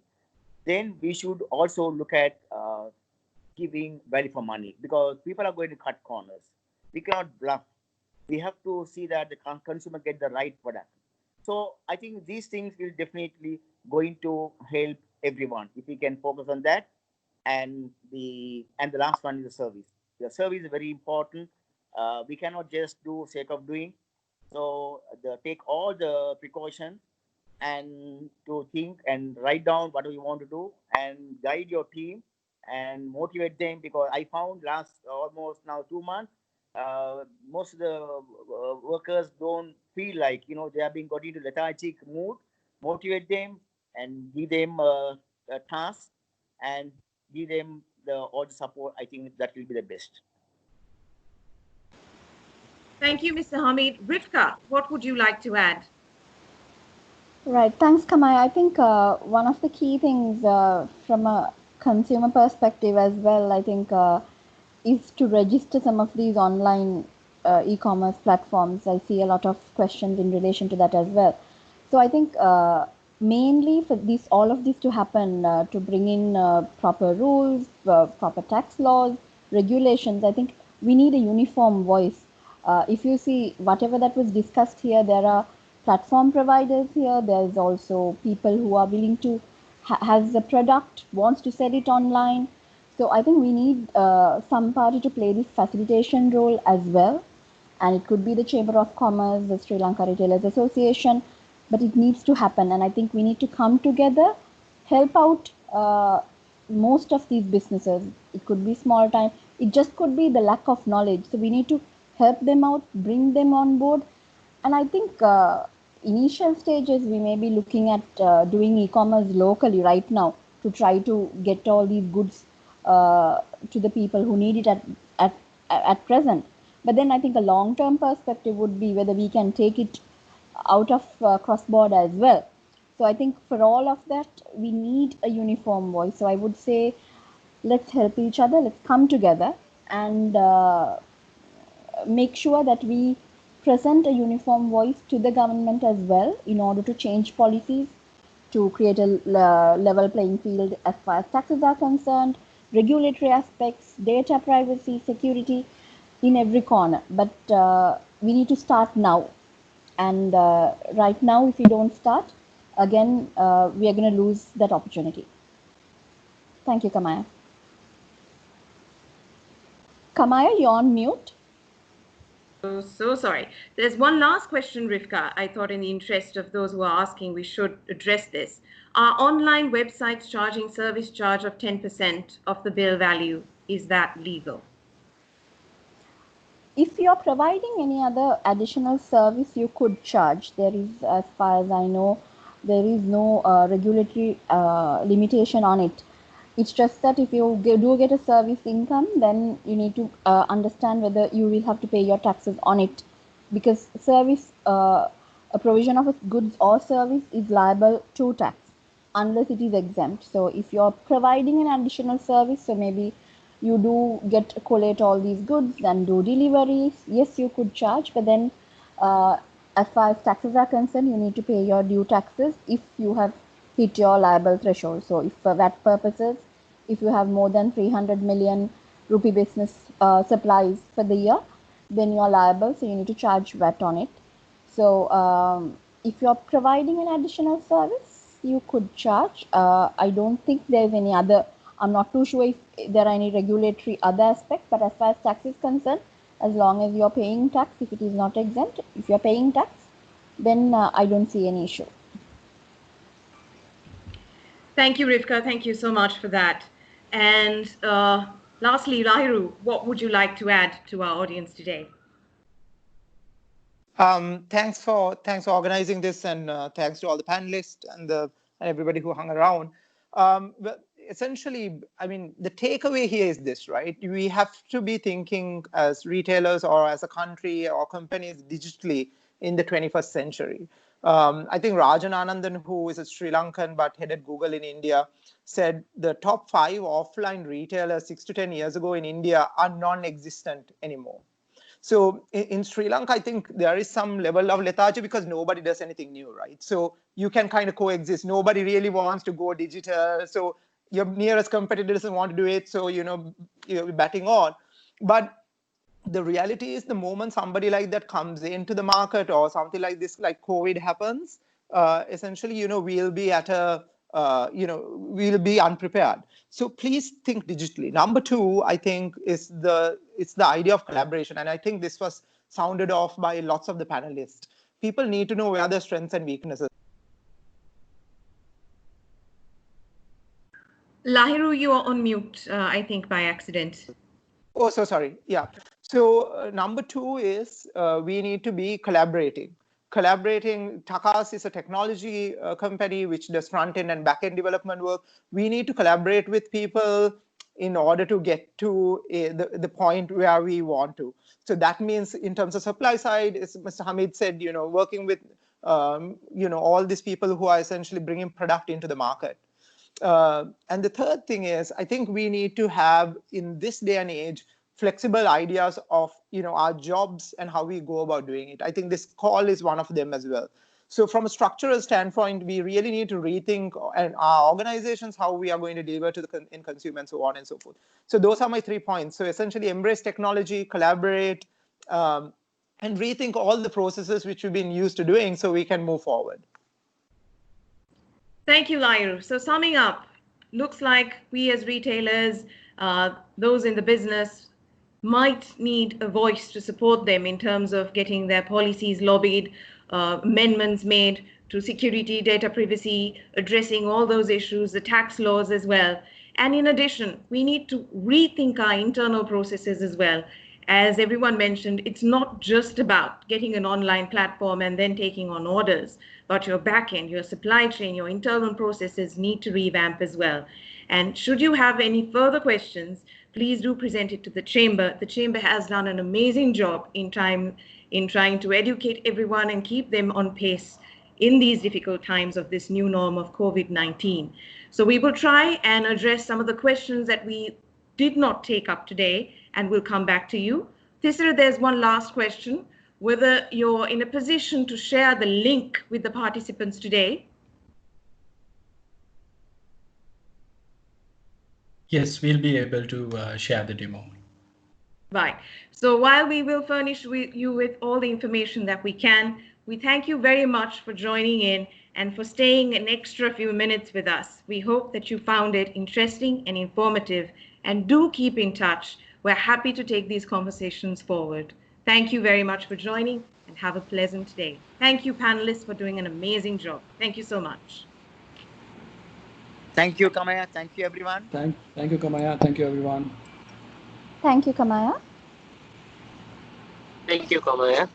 Then we should also look at giving value for money, because people are going to cut corners. We cannot bluff. We have to see that the consumer get the right product. So I think these things will definitely going to help everyone if we can focus on that. And the last one is the service. The service is very important. We cannot just do sake of doing. So take all the precautions and to think and write down what you want to do and guide your team and motivate them, because I found last almost now 2 months, most of the workers don't feel like they are being got into lethargic mood. Motivate them and give them a task and give them all the support. I think that will be the best. Thank you, Mr. Hamid. Rivka, what would you like to add? Right. Thanks, Kamai. I think one of the key things from a consumer perspective as well, I think, is to register some of these online e-commerce platforms. I see a lot of questions in relation to that as well. So I think mainly for all of this to happen, to bring in proper rules, proper tax laws, regulations, I think we need a uniform voice. If you see whatever that was discussed here, there are platform providers here. There's also people who are willing to has the product, wants to sell it online. So I think we need some party to play this facilitation role as well. And it could be the Chamber of Commerce, the Sri Lanka Retailers Association, but it needs to happen. And I think we need to come together, help out most of these businesses. It could be small time, it just could be the lack of knowledge. So we need to help them out, bring them on board. And I think initial stages we may be looking at doing e-commerce locally right now to try to get all these goods to the people who need it at, at present. But then I think a long-term perspective would be whether we can take it out of cross-border as well. So I think for all of that, we need a uniform voice. So I would say, let's help each other, let's come together and make sure that we present a uniform voice to the government as well in order to change policies, to create a level playing field as far as taxes are concerned, regulatory aspects, data privacy, security in every corner. But we need to start now. And right now, if we don't start, again, we are going to lose that opportunity. Thank you, Kamaya. Kamaya, you're on mute. Oh, so sorry. There's one last question, Rivka. I thought in the interest of those who are asking, we should address this. Are online websites charging service charge of 10% of the bill value? Is that legal? If you're providing any other additional service, you could charge. There is, as far as I know, there is no regulatory limitation on it. It's just that if you do get a service income, then you need to understand whether you will have to pay your taxes on it, because service, a provision of a goods or service is liable to tax unless it is exempt. So if you're providing an additional service, so maybe you do get collate all these goods and do deliveries, yes, you could charge, but then as far as taxes are concerned, you need to pay your due taxes if you have hit your liable threshold. So if for VAT purposes, if you have more than 300 million rupee business supplies for the year, then you are liable, so you need to charge VAT on it. So if you're providing an additional service, you could charge. I don't think there's any other, I'm not too sure if there are any regulatory other aspects, but as far as tax is concerned, as long as you're paying tax, if it is not exempt, if you're paying tax, then I don't see any issue. Thank you, Rivka. Thank you so much for that. And lastly, Rahiru, what would you like to add to our audience today? Thanks for organizing this, and thanks to all the panelists and everybody who hung around. But essentially, I mean, the takeaway here is this, right? We have to be thinking as retailers or as a country or companies digitally in the 21st century. I think Rajan Anandan, who is a Sri Lankan but headed Google in India, said the top 5 offline retailers 6 to 10 years ago in India are non-existent anymore. So in Sri Lanka, I think there is some level of lethargy because nobody does anything new, right? So you can kind of coexist. Nobody really wants to go digital. So your nearest competitor doesn't want to do it. So, you're batting on. But the reality is the moment somebody like that comes into the market or something like this, like COVID happens, essentially, we'll be at a, we'll be unprepared. So please think digitally. Number 2, I think, is it's the idea of collaboration. And I think this was sounded off by lots of the panelists. People need to know where their strengths and weaknesses. Lahiru, you are on mute, I think by accident. Oh, so sorry. Yeah. So number 2 is we need to be collaborating. Takas is a technology company which does front-end and back-end development work. We need to collaborate with people in order to get to the point where we want to. So that means in terms of supply side, as Mr. Hamid said, working with, all these people who are essentially bringing product into the market. And the third thing is, I think we need to have, in this day and age, flexible ideas of our jobs and how we go about doing it. I think this call is one of them as well. So from a structural standpoint, we really need to rethink and our organizations how we are going to deliver to the end consumer and so on and so forth. So those are my 3 points. So essentially embrace technology, collaborate, and rethink all the processes which we've been used to doing so we can move forward. Thank you, Lairu. So summing up, looks like we as retailers, those in the business, might need a voice to support them in terms of getting their policies lobbied, amendments made to security, data privacy, addressing all those issues, the tax laws as well. And in addition, we need to rethink our internal processes as well. As everyone mentioned, it's not just about getting an online platform and then taking on orders, but your backend, your supply chain, your internal processes need to revamp as well. And should you have any further questions, please do present it to the chamber. The chamber has done an amazing job in trying to educate everyone and keep them on pace in these difficult times of this new norm of COVID-19. So we will try and address some of the questions that we did not take up today, and we'll come back to you. Tisra, there's one last question, whether you're in a position to share the link with the participants today. Yes, we'll be able to share the demo. Right. So while we will furnish you with all the information that we can, we thank you very much for joining in and for staying an extra few minutes with us. We hope that you found it interesting and informative, and do keep in touch. We're happy to take these conversations forward. Thank you very much for joining, and have a pleasant day. Thank you, panelists, for doing an amazing job. Thank you so much. Thank you, Kamaya. Thank you, everyone. Thank you, Kamaya. Thank you, everyone. Thank you, Kamaya. Thank you, Kamaya.